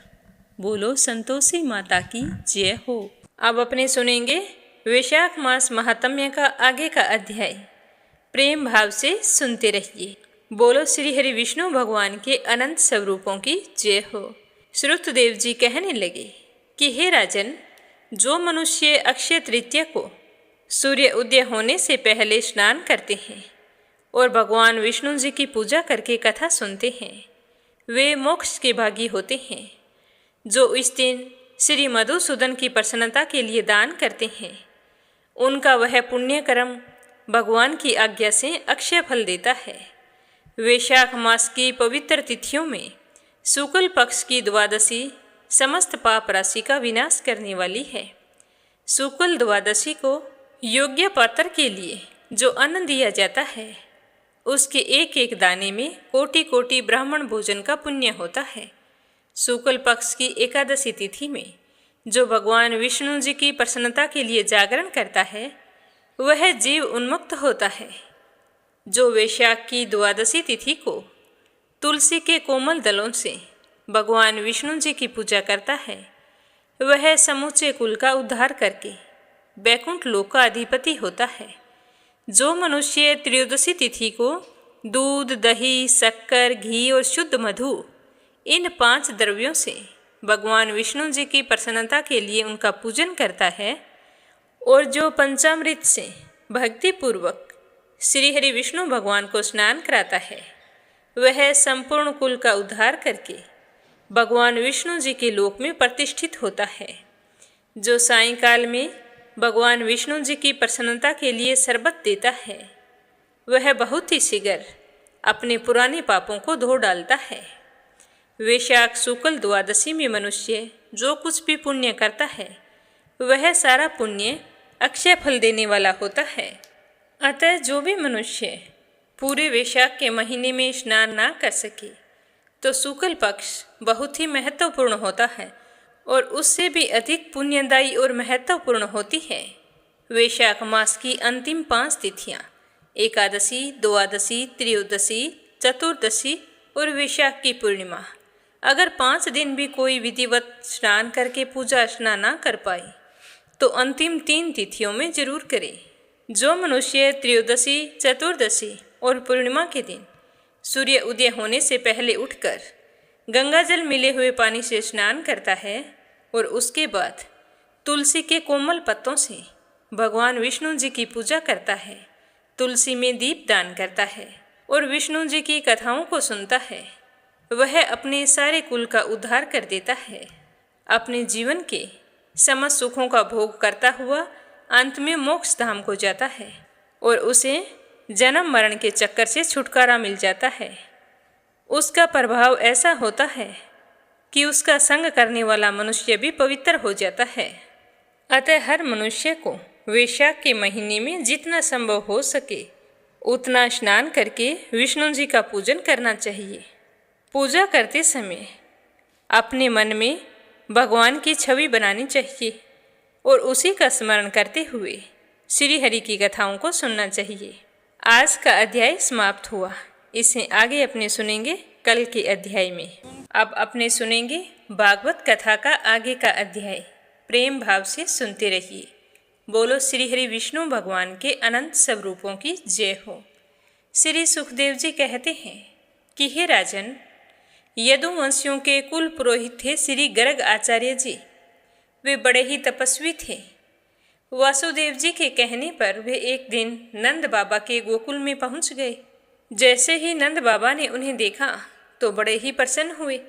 बोलो संतोषी माता की जय हो। अब अपने सुनेंगे वैशाख मास महात्म्य का आगे का अध्याय। प्रेम भाव से सुनते रहिए। बोलो श्री हरि विष्णु भगवान के अनंत स्वरूपों की जय हो। श्रुतदेव जी कहने लगे कि हे राजन, जो मनुष्य अक्षय तृतीया को सूर्य उदय होने से पहले स्नान करते हैं और भगवान विष्णु जी की पूजा करके कथा सुनते हैं, वे मोक्ष के भागी होते हैं। जो इस दिन श्री मधुसूदन की प्रसन्नता के लिए दान करते हैं, उनका वह पुण्य कर्म भगवान की आज्ञा से अक्षय फल देता है। वैशाख मास की पवित्र तिथियों में शुक्ल पक्ष की द्वादशी समस्त पाप राशि का विनाश करने वाली है। शुक्ल द्वादशी को योग्य पात्र के लिए जो अन्न दिया जाता है, उसके एक एक दाने में कोटि कोटि ब्राह्मण भोजन का पुण्य होता है। शुक्ल पक्ष की एकादशी तिथि में जो भगवान विष्णु जी की प्रसन्नता के लिए जागरण करता है, वह जीव उन्मुक्त होता है। जो वैशाख की द्वादशी तिथि को तुलसी के कोमल दलों से भगवान विष्णु जी की पूजा करता है, वह समूचे कुल का उद्धार करके बैकुंठ लोक का अधिपति होता है। जो मनुष्य त्रयोदशी तिथि को दूध, दही, शक्कर, घी और शुद्ध मधु, इन 5 द्रव्यों से भगवान विष्णु जी की प्रसन्नता के लिए उनका पूजन करता है, और जो पंचामृत से भक्तिपूर्वक श्री हरि विष्णु भगवान को स्नान कराता है, वह संपूर्ण कुल का उद्धार करके भगवान विष्णु जी के लोक में प्रतिष्ठित होता है। जो सायंकाल में भगवान विष्णु जी की प्रसन्नता के लिए शरबत देता है, वह बहुत ही शीघ्र अपने पुराने पापों को धो डालता है। वैशाख शुक्ल द्वादशी में मनुष्य जो कुछ भी पुण्य करता है, वह सारा पुण्य अक्षय फल देने वाला होता है। अतः जो भी मनुष्य पूरे वैशाख के महीने में स्नान ना कर सके, तो शुक्ल पक्ष बहुत ही महत्वपूर्ण होता है और उससे भी अधिक पुण्यदायी और महत्वपूर्ण होती है। वैशाख मास की अंतिम 5 तिथियां एकादशी, द्वादशी, त्रयोदशी, चतुर्दशी और वैशाख की पूर्णिमा। अगर 5 दिन भी कोई विधिवत स्नान करके पूजा अर्चना ना कर पाए तो अंतिम 3 तिथियों में जरूर करे। जो मनुष्य त्रयोदशी, चतुर्दशी और पूर्णिमा के दिन सूर्य उदय होने से पहले उठकर गंगा जल मिले हुए पानी से स्नान करता है और उसके बाद तुलसी के कोमल पत्तों से भगवान विष्णु जी की पूजा करता है, तुलसी में दीप दान करता है और विष्णु जी की कथाओं को सुनता है, वह अपने सारे कुल का उद्धार कर देता है। अपने जीवन के समस्त सुखों का भोग करता हुआ अंत में मोक्ष धाम को जाता है और उसे जन्म मरण के चक्कर से छुटकारा मिल जाता है। उसका प्रभाव ऐसा होता है कि उसका संग करने वाला मनुष्य भी पवित्र हो जाता है। अतः हर मनुष्य को वैशाख के महीने में जितना संभव हो सके उतना स्नान करके विष्णु जी का पूजन करना चाहिए। पूजा करते समय अपने मन में भगवान की छवि बनानी चाहिए और उसी का स्मरण करते हुए श्री हरि की कथाओं को सुनना चाहिए। आज का अध्याय समाप्त हुआ, इसे आगे अपने सुनेंगे कल के अध्याय में। अब अपने सुनेंगे भागवत कथा का आगे का अध्याय। प्रेम भाव से सुनते रहिए। बोलो श्री हरि विष्णु भगवान के अनंत स्वरूपों की जय हो। श्री सुखदेव जी कहते हैं कि हे राजन, यदुवंशियों के कुल पुरोहित थे श्री गर्ग आचार्य जी। वे बड़े ही तपस्वी थे। वासुदेव जी के कहने पर वे एक दिन नंद बाबा के गोकुल में पहुंच गए। जैसे ही नंद बाबा ने उन्हें देखा तो बड़े ही प्रसन्न हुए।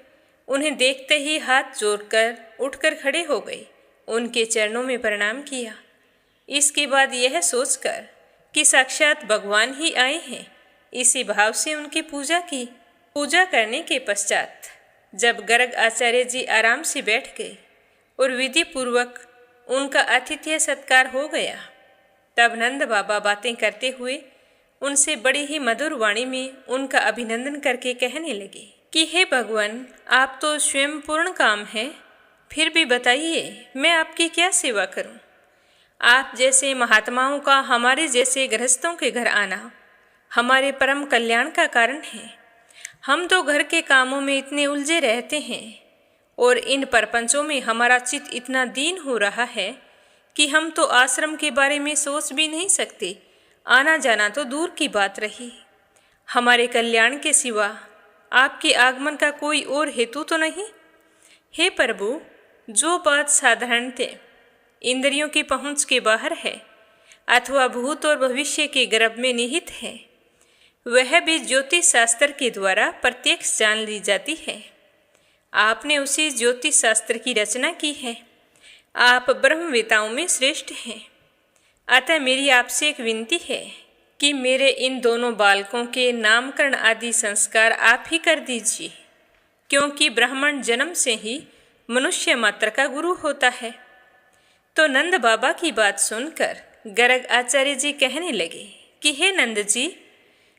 उन्हें देखते ही हाथ जोड़कर उठकर खड़े हो गए, उनके चरणों में प्रणाम किया। इसके बाद यह सोचकर कि साक्षात भगवान ही आए हैं, इसी भाव से उनकी पूजा की। पूजा करने के पश्चात जब गर्ग आचार्य जी आराम से बैठ गए और विधि पूर्वक उनका आतिथ्य सत्कार हो गया, तब नंद बाबा बातें करते हुए उनसे बड़ी ही मधुर वाणी में उनका अभिनंदन करके कहने लगे कि हे भगवान, आप तो स्वयं पूर्ण काम है, फिर भी बताइए मैं आपकी क्या सेवा करूं। आप जैसे महात्माओं का हमारे जैसे गृहस्थों के घर आना हमारे परम कल्याण का कारण है। हम तो घर के कामों में इतने उलझे रहते हैं और इन प्रपंचों में हमारा चित्त इतना दीन हो रहा है कि हम तो आश्रम के बारे में सोच भी नहीं सकते, आना जाना तो दूर की बात रही। हमारे कल्याण के सिवा आपके आगमन का कोई और हेतु तो नहीं। हे प्रभु, जो बात साधारणतः इंद्रियों की पहुंच के बाहर है अथवा भूत और भविष्य के गर्भ में निहित है, वह भी ज्योतिष शास्त्र के द्वारा प्रत्यक्ष जान ली जाती है। आपने उसी ज्योतिष शास्त्र की रचना की है। आप ब्रह्मवेताओं में श्रेष्ठ हैं। अतः मेरी आपसे एक विनती है कि मेरे इन दोनों बालकों के नामकरण आदि संस्कार आप ही कर दीजिए, क्योंकि ब्राह्मण जन्म से ही मनुष्य मात्र का गुरु होता है। तो नंद बाबा की बात सुनकर गर्ग आचार्य जी कहने लगे कि हे नंद जी,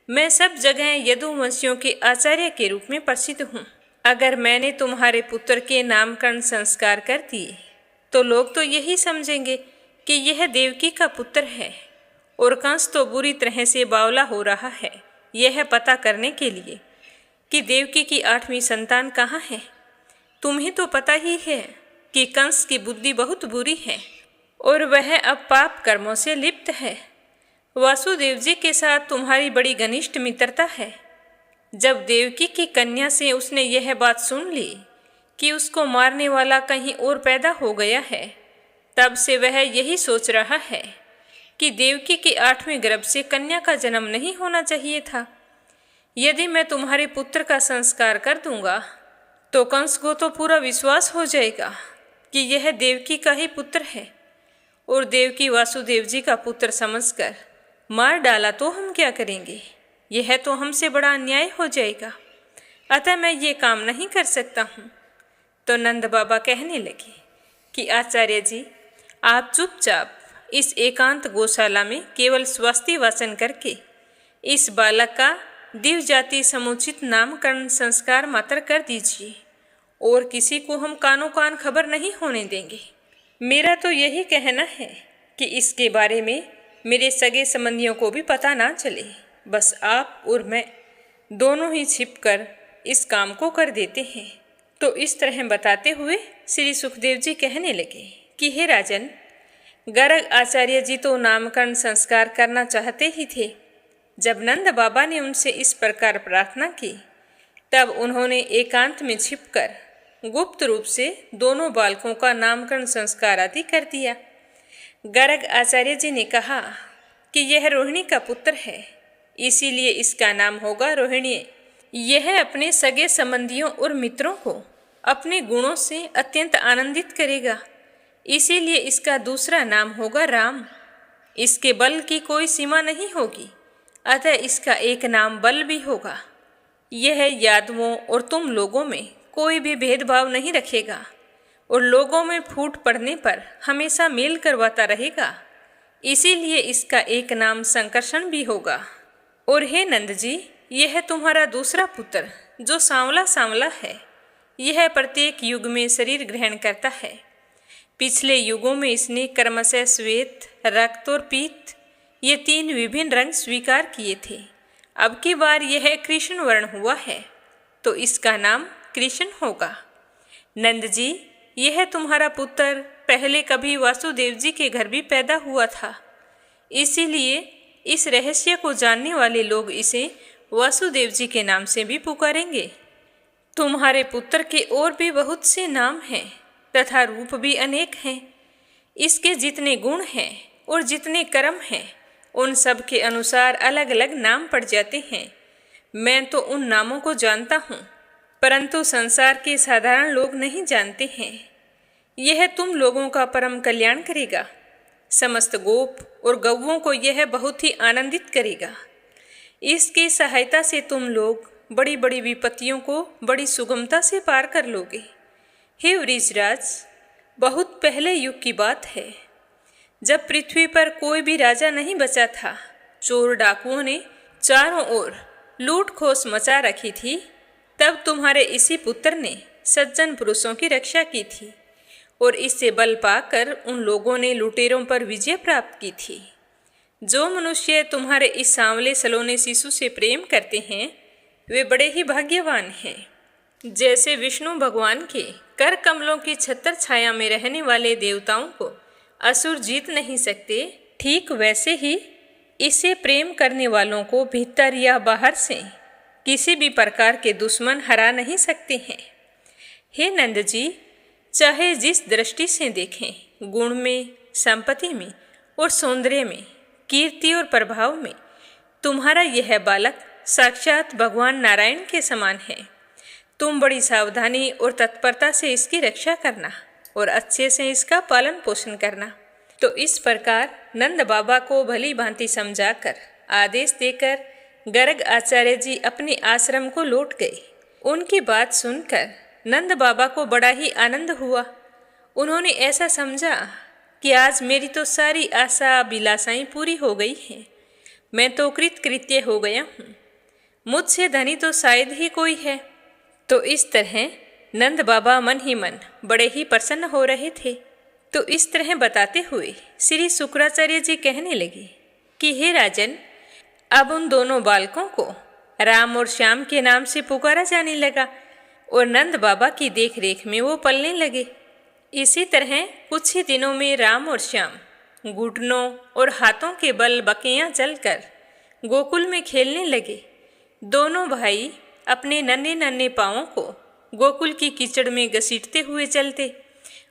मैं सब जगह यदुवंशियों के आचार्य के रूप में प्रसिद्ध हूँ। अगर मैंने तुम्हारे पुत्र के नामकरण संस्कार कर दिए तो लोग तो यही समझेंगे कि यह देवकी का पुत्र है, और कंस तो बुरी तरह से बावला हो रहा है यह पता करने के लिए कि देवकी की 8वीं संतान कहाँ है। तुम्हें तो पता ही है कि कंस की बुद्धि बहुत बुरी है और वह अब पाप कर्मों से लिप्त है। वासुदेव जी के साथ तुम्हारी बड़ी घनिष्ठ मित्रता है। जब देवकी की कन्या से उसने यह बात सुन ली कि उसको मारने वाला कहीं और पैदा हो गया है, तब से वह यही सोच रहा है कि देवकी के 8वें गर्भ से कन्या का जन्म नहीं होना चाहिए था। यदि मैं तुम्हारे पुत्र का संस्कार कर दूंगा तो कंस को तो पूरा विश्वास हो जाएगा कि यह देवकी का ही पुत्र है, और देवकी वासुदेव जी का पुत्र समझकर मार डाला तो हम क्या करेंगे। यह तो हमसे बड़ा अन्याय हो जाएगा। अतः मैं ये काम नहीं कर सकता हूँ। तो नंद बाबा कहने लगे कि आचार्य जी, आप चुपचाप इस एकांत गौशाला में केवल स्वस्ति वाचन करके इस बालक का दिव्य जाति समुचित नामकरण संस्कार मात्र कर दीजिए, और किसी को हम कानो कान खबर नहीं होने देंगे। मेरा तो यही कहना है कि इसके बारे में मेरे सगे संबंधियों को भी पता ना चले। बस आप और मैं दोनों ही छिपकर इस काम को कर देते हैं। तो इस तरह बताते हुए श्री सुखदेव जी कहने लगे कि हे राजन, गर्ग आचार्य जी तो नामकरण संस्कार करना चाहते ही थे। जब नंद बाबा ने उनसे इस प्रकार प्रार्थना की, तब उन्होंने एकांत में छिपकर गुप्त रूप से दोनों बालकों का नामकरण संस्कार आदि कर दिया। गर्ग आचार्य जी ने कहा कि यह रोहिणी का पुत्र है, इसीलिए इसका नाम होगा रोहिणी। यह अपने सगे संबंधियों और मित्रों को अपने गुणों से अत्यंत आनंदित करेगा, इसीलिए इसका दूसरा नाम होगा राम। इसके बल की कोई सीमा नहीं होगी, अतः इसका एक नाम बल भी होगा। यह यादवों और तुम लोगों में कोई भी भेदभाव नहीं रखेगा और लोगों में फूट पड़ने पर हमेशा मेल करवाता रहेगा, इसीलिए इसका एक नाम संकर्षण भी होगा। और हे नंद जी, यह तुम्हारा दूसरा पुत्र जो सांवला सांवला है, यह प्रत्येक युग में शरीर ग्रहण करता है। पिछले युगों में इसने क्रमशः श्वेत, रक्त और पीत ये 3 विभिन्न रंग स्वीकार किए थे। अब की बार यह कृष्ण वर्ण हुआ है, तो इसका नाम कृष्ण होगा। नंद जी, यह तुम्हारा पुत्र पहले कभी वासुदेव जी के घर भी पैदा हुआ था, इसीलिए इस रहस्य को जानने वाले लोग इसे वासुदेव जी के नाम से भी पुकारेंगे। तुम्हारे पुत्र के और भी बहुत से नाम हैं तथा रूप भी अनेक हैं। इसके जितने गुण हैं और जितने कर्म हैं, उन सब के अनुसार अलग अलग नाम पड़ जाते हैं। मैं तो उन नामों को जानता हूँ, परंतु संसार के साधारण लोग नहीं जानते हैं। यह तुम लोगों का परम कल्याण करेगा। समस्त गोप और गौओं को यह बहुत ही आनंदित करेगा। इसकी सहायता से तुम लोग बड़ी बड़ी विपत्तियों को बड़ी सुगमता से पार कर लोगे। हे वृषराज, बहुत पहले युग की बात है, जब पृथ्वी पर कोई भी राजा नहीं बचा था, चोर डाकुओं ने चारों ओर लूट खोस मचा रखी थी, तब तुम्हारे इसी पुत्र ने सज्जन पुरुषों की रक्षा की थी और इससे बल पाकर उन लोगों ने लुटेरों पर विजय प्राप्त की थी। जो मनुष्य तुम्हारे इस सांवले सलोने शिशु से प्रेम करते हैं, वे बड़े ही भाग्यवान हैं। जैसे विष्णु भगवान के कर कमलों की छत्र छाया में रहने वाले देवताओं को असुर जीत नहीं सकते, ठीक वैसे ही इसे प्रेम करने वालों को भीतर या बाहर से किसी भी प्रकार के दुश्मन हरा नहीं सकते हैं। हे नंद जी, चाहे जिस दृष्टि से देखें, गुण में, संपत्ति में और सौंदर्य में, कीर्ति और प्रभाव में, तुम्हारा यह बालक साक्षात भगवान नारायण के समान है। तुम बड़ी सावधानी और तत्परता से इसकी रक्षा करना और अच्छे से इसका पालन पोषण करना। तो इस प्रकार नंद बाबा को भली भांति समझाकर आदेश देकर गर्ग आचार्य जी अपने आश्रम को लौट गए। उनकी बात सुनकर नंद बाबा को बड़ा ही आनंद हुआ। उन्होंने ऐसा समझा कि आज मेरी तो सारी आशा अभिलाषाएं पूरी हो गई हैं। मैं तो कृतकृत्य हो गया हूँ। मुझसे धनी तो शायद ही कोई है। तो इस तरह नंद बाबा मन ही मन बड़े ही प्रसन्न हो रहे थे। तो इस तरह बताते हुए श्री शुक्राचार्य जी कहने लगे कि हे राजन, अब उन दोनों बालकों को राम और श्याम के नाम से पुकारा जाने लगा और नंद बाबा की देखरेख में वो पलने लगे। इसी तरह कुछ ही दिनों में राम और श्याम घुटनों और हाथों के बल बकेयां चलकर गोकुल में खेलने लगे। दोनों भाई अपने नन्हे नन्हे पाँवों को गोकुल की कीचड़ में घसीटते हुए चलते।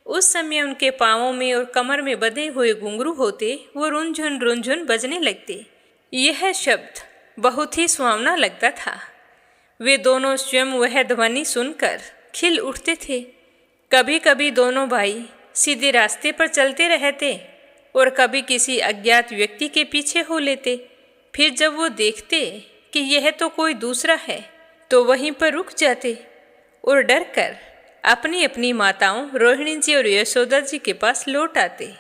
उस समय उनके पाँवों में और कमर में बंधे हुए घुंघरू होते वो रुनझुन बजने लगते। यह शब्द बहुत ही सुहावना लगता था। वे दोनों स्वयं वह ध्वनि सुनकर खिल उठते थे। कभी कभी दोनों भाई सीधे रास्ते पर चलते रहते और कभी किसी अज्ञात व्यक्ति के पीछे हो लेते। फिर जब वो देखते कि यह तो कोई दूसरा है, तो वहीं पर रुक जाते और डरकर अपनी अपनी माताओं रोहिणी जी और यशोदा जी के पास लौट आते।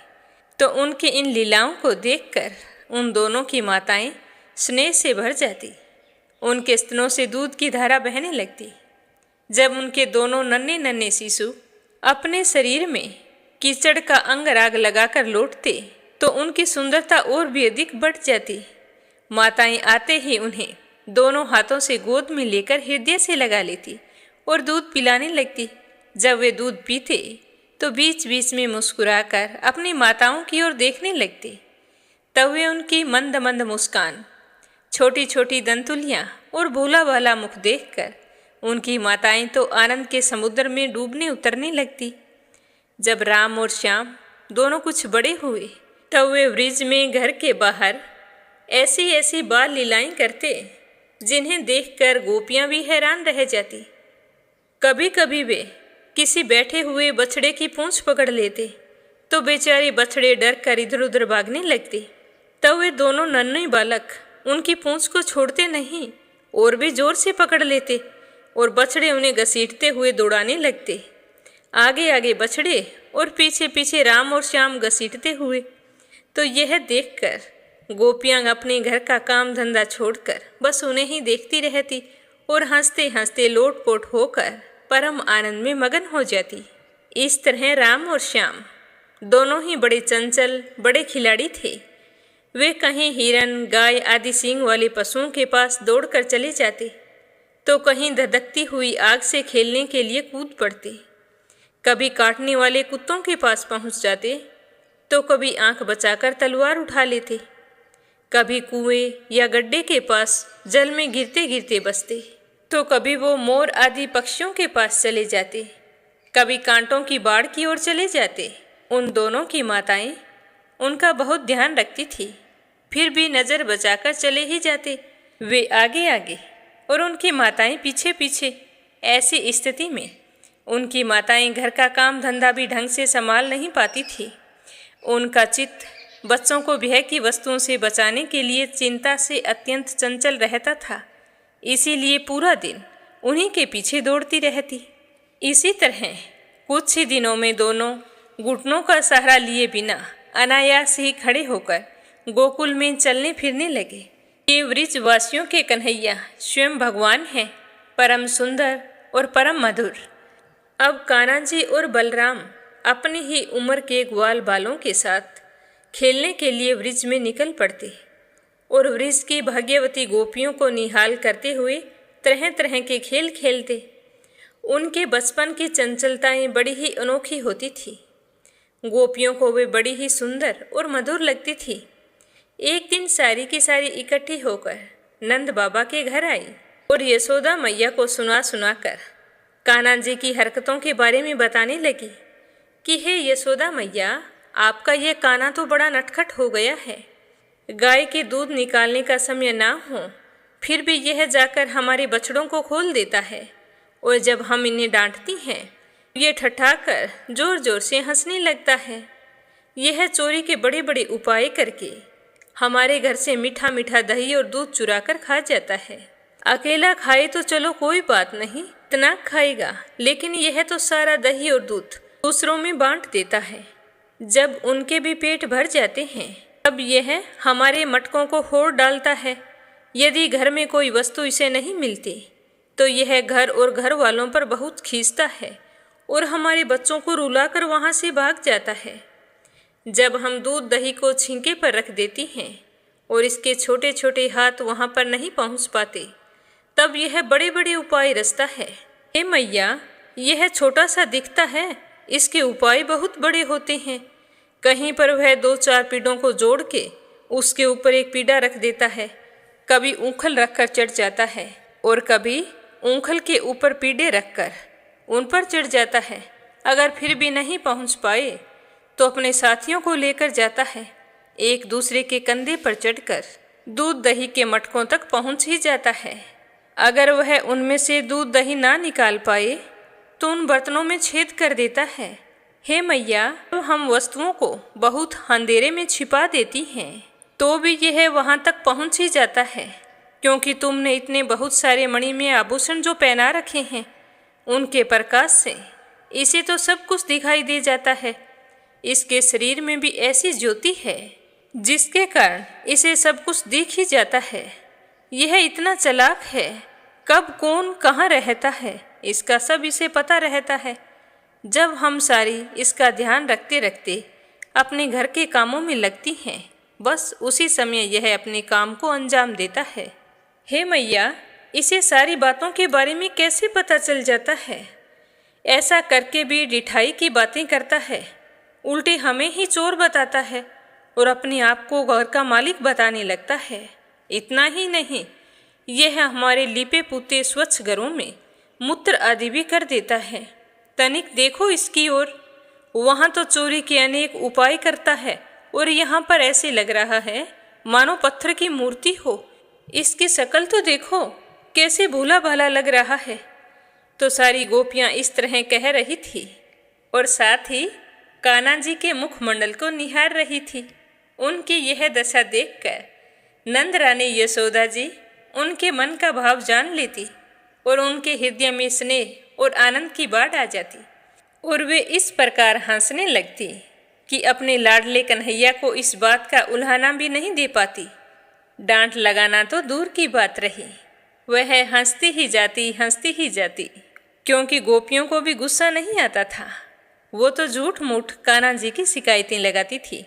तो उनकी इन लीलाओं को देखकर उन दोनों की माताएं स्नेह से भर जाती। उनके स्तनों से दूध की धारा बहने लगती। जब उनके दोनों नन्हे नन्हे शिशु अपने शरीर में कीचड़ का अंग राग लगाकर लौटते, तो उनकी सुंदरता और भी अधिक बढ़ जाती। माताएं आते ही उन्हें दोनों हाथों से गोद में लेकर हृदय से लगा लेती और दूध पिलाने लगती। जब वे दूध पीते तो बीच बीच में मुस्कुराकर अपनी माताओं की ओर देखने लगते। तब वे उनकी मंद मंद मुस्कान, छोटी छोटी दंतुलियां और भोला भाला मुख देखकर उनकी माताएं तो आनंद के समुद्र में डूबने उतरने लगती। जब राम और श्याम दोनों कुछ बड़े हुए तब वे ब्रिज में घर के बाहर ऐसी ऐसी बाल लीलाएं करते जिन्हें देखकर गोपियां भी हैरान रह जाती। कभी कभी वे किसी बैठे हुए बछड़े की पूंछ पकड़ लेते तो बेचारे बछड़े डर कर इधर उधर भागने लगते। तब वे दोनों नन्हे बालक उनकी पूंछ को छोड़ते नहीं और भी जोर से पकड़ लेते और बछड़े उन्हें घसीटते हुए दौड़ाने लगते। आगे आगे बछड़े और पीछे पीछे राम और श्याम घसीटते हुए। तो यह देखकर गोपियां अपने घर का काम धंधा छोड़कर बस उन्हें ही देखती रहती और हंसते हंसते लोटपोट होकर परम आनंद में मगन हो जाती। इस तरह राम और श्याम दोनों ही बड़े चंचल, बड़े खिलाड़ी थे। वे कहीं हिरन, गाय आदि सींग वाले पशुओं के पास दौड़कर चले जाते तो कहीं धधकती हुई आग से खेलने के लिए कूद पड़ते। कभी काटने वाले कुत्तों के पास पहुंच जाते तो कभी आंख बचाकर तलवार उठा लेते। कभी कुएं या गड्ढे के पास जल में गिरते गिरते बचते तो कभी वो मोर आदि पक्षियों के पास चले जाते। कभी कांटों की बाढ़ की ओर चले जाते। उन दोनों की माताएं उनका बहुत ध्यान रखती थी, फिर भी नज़र बचाकर चले ही जाते। वे आगे आगे और उनकी माताएं पीछे पीछे। ऐसी स्थिति में उनकी माताएं घर का काम धंधा भी ढंग से संभाल नहीं पाती थी। उनका चित्त बच्चों को भय की वस्तुओं से बचाने के लिए चिंता से अत्यंत चंचल रहता था। इसीलिए पूरा दिन उन्हीं के पीछे दौड़ती रहती। इसी तरह कुछ ही दिनों में दोनों घुटनों का सहारा लिए बिना अनायास ही खड़े होकर गोकुल में चलने फिरने लगे। ये वृक्षवासियों के कन्हैया स्वयं भगवान हैं, परम सुंदर और परम मधुर। अब कान्हा जी और बलराम अपनी ही उम्र के ग्वाल बालों के साथ खेलने के लिए वृक्ष में निकल पड़ते और वृक्ष की भाग्यवती गोपियों को निहाल करते हुए तरह तरह के खेल खेलते। उनके बचपन की चंचलताएं बड़ी ही अनोखी होती थी। गोपियों को वे बड़ी ही सुंदर और मधुर लगती थी। एक दिन सारी की सारी इकट्ठी होकर नंद बाबा के घर आई और यशोदा मैया को सुना सुनाकर कान्हा जी की हरकतों के बारे में बताने लगी कि हे यशोदा मैया, आपका यह कान्हा तो बड़ा नटखट हो गया है। गाय के दूध निकालने का समय ना हो फिर भी यह जाकर हमारे बछड़ों को खोल देता है और जब हम इन्हें डांटती हैं ये ठठाकर जोर जोर से हंसने लगता है। यह चोरी के बड़े बड़े उपाय करके हमारे घर से मीठा मीठा दही और दूध चुरा कर खा जाता है। अकेला खाए तो चलो कोई बात नहीं, इतना खाएगा, लेकिन यह तो सारा दही और दूध दूसरों में बांट देता है। जब उनके भी पेट भर जाते हैं तब यह हमारे मटकों को फोड़ डालता है। यदि घर में कोई वस्तु इसे नहीं मिलती तो यह घर और घर वालों पर बहुत खींचता है और हमारे बच्चों को रुलाकर वहाँ से भाग जाता है। जब हम दूध दही को छींके पर रख देती हैं और इसके छोटे छोटे हाथ वहाँ पर नहीं पहुँच पाते तब यह बड़े बड़े उपाय रचता है। हे मैया, यह छोटा सा दिखता है, इसके उपाय बहुत बड़े होते हैं। कहीं पर वह 2-4 पीड़ों को जोड़ के उसके ऊपर एक पीड़ा रख देता है। कभी ऊखल रखकर चढ़ जाता है और कभी ऊखल के ऊपर पीड़े रखकर उन पर चढ़ जाता है। अगर फिर भी नहीं पहुंच पाए तो अपने साथियों को लेकर जाता है। एक दूसरे के कंधे पर चढ़कर दूध दही के मटकों तक पहुंच ही जाता है। अगर वह उनमें से दूध दही ना निकाल पाए तो उन बर्तनों में छेद कर देता है। हे मैया, तो हम वस्तुओं को बहुत अंधेरे में छिपा देती हैं तो भी यह वहाँ तक पहुँच ही जाता है, क्योंकि तुमने इतने बहुत सारे मणि में आभूषण जो पहना रखे हैं उनके प्रकाश से इसे तो सब कुछ दिखाई दे जाता है। इसके शरीर में भी ऐसी ज्योति है जिसके कारण इसे सब कुछ दिख ही जाता है। यह इतना चालाक है, कब कौन कहाँ रहता है इसका सब इसे पता रहता है। जब हम सारी इसका ध्यान रखते रखते अपने घर के कामों में लगती हैं। बस उसी समय यह अपने काम को अंजाम देता है। हे मैया, इसे सारी बातों के बारे में कैसे पता चल जाता है? ऐसा करके भी डिठाई की बातें करता है, उल्टे हमें ही चोर बताता है और अपने आप को घर का मालिक बताने लगता है। इतना ही नहीं, यह हमारे लिपे पुते स्वच्छ घरों में मूत्र आदि भी कर देता है। तनिक देखो इसकी ओर, वहाँ तो चोरी के अनेक उपाय करता है और यहाँ पर ऐसे लग रहा है मानो पत्थर की मूर्ति हो। इसकी शक्ल तो देखो, कैसे भोला भाला लग रहा है। तो सारी गोपियाँ इस तरह कह रही थी और साथ ही कान्हा जी के मुखमंडल को निहार रही थी। उनकी यह दशा देखकर नंद रानी यशोदा जी उनके मन का भाव जान लेती और उनके हृदय में स्नेह और आनंद की बाढ़ आ जाती और वे इस प्रकार हंसने लगती कि अपने लाडले कन्हैया को इस बात का उल्हाना भी नहीं दे पाती। डांट लगाना तो दूर की बात रही, वह हंसती ही जाती, क्योंकि गोपियों को भी गुस्सा नहीं आता था। वो तो झूठ मूठ कान्हा जी की शिकायतें लगाती थी।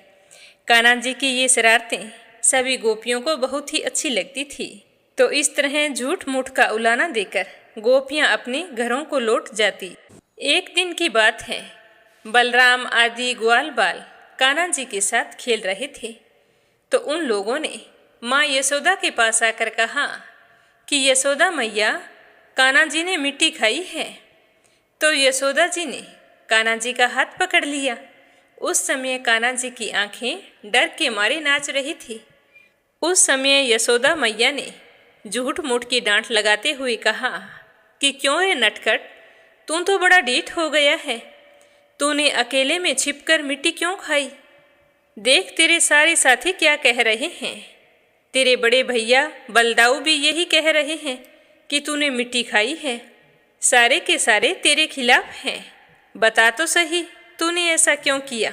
कान्हा जी की ये शरारतें सभी गोपियों को बहुत ही अच्छी लगती थी। तो इस तरह झूठ मूठ का उलाना देकर गोपियां अपने घरों को लौट जाती। एक दिन की बात है, बलराम आदि ग्वाल बाल कान्हा जी के साथ खेल रहे थे, तो उन लोगों ने माँ यशोदा के पास आकर कहा कि यशोदा मैया, कान्हा जी ने मिट्टी खाई है। तो यशोदा जी ने कान्हा जी का हाथ पकड़ लिया। उस समय कान्हा जी की आंखें डर के मारे नाच रही थी। उस समय यशोदा मैया ने झूठ मूठ की डांट लगाते हुए कहा कि क्यों रे नटखट, तू तो बड़ा ढीठ हो गया है। तूने अकेले में छिपकर मिट्टी क्यों खाई? देख तेरे सारे साथी क्या कह रहे हैं। तेरे बड़े भैया बलदाऊ भी यही कह रहे हैं कि तूने मिट्टी खाई है। सारे के सारे तेरे खिलाफ हैं। बता तो सही, तूने ऐसा क्यों किया?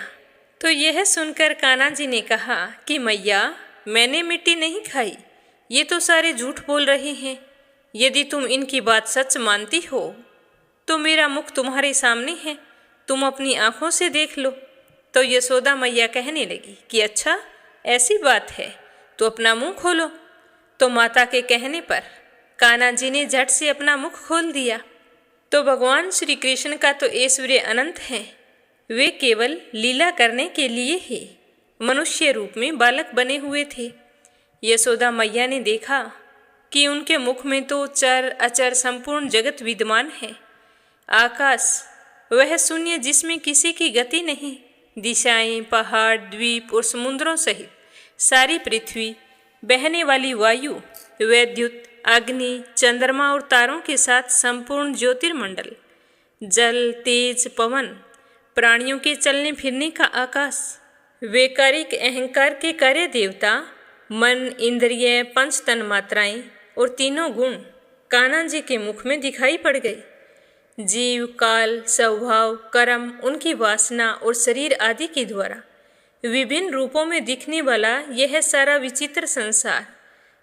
तो यह सुनकर कान्हा जी ने कहा कि मैया, मैंने मिट्टी नहीं खाई, ये तो सारे झूठ बोल रहे हैं। यदि तुम इनकी बात सच मानती हो तो मेरा मुख तुम्हारे सामने है, तुम अपनी आंखों से देख लो। तो यशोदा मैया कहने लगी कि अच्छा ऐसी बात है तो अपना मुंह खोलो। तो माता के कहने पर कान्हा जी ने झट से अपना मुख खोल दिया। तो भगवान श्री कृष्ण का तो ऐश्वर्य अनंत है। वे केवल लीला करने के लिए ही मनुष्य रूप में बालक बने हुए थे। यशोदा मैया ने देखा कि उनके मुख में तो चर अचर संपूर्ण जगत विद्यमान है। आकाश वह शून्य जिसमें किसी की गति नहीं, दिशाएं, पहाड़, द्वीप और समुद्रों सहित सारी पृथ्वी, बहने वाली वायु, वैद्युत, अग्नि, चंद्रमा और तारों के साथ संपूर्ण ज्योतिर्मंडल, जल, तेज, पवन, प्राणियों के चलने फिरने का आकाश, वैकारिक अहंकार के कार्य देवता, मन, इंद्रिय, पंच तन मात्राएं और तीनों गुण कान्हा जी के मुख में दिखाई पड़ गए। जीव, काल, स्वभाव, कर्म, उनकी वासना और शरीर आदि के द्वारा विभिन्न रूपों में दिखने वाला यह सारा विचित्र संसार,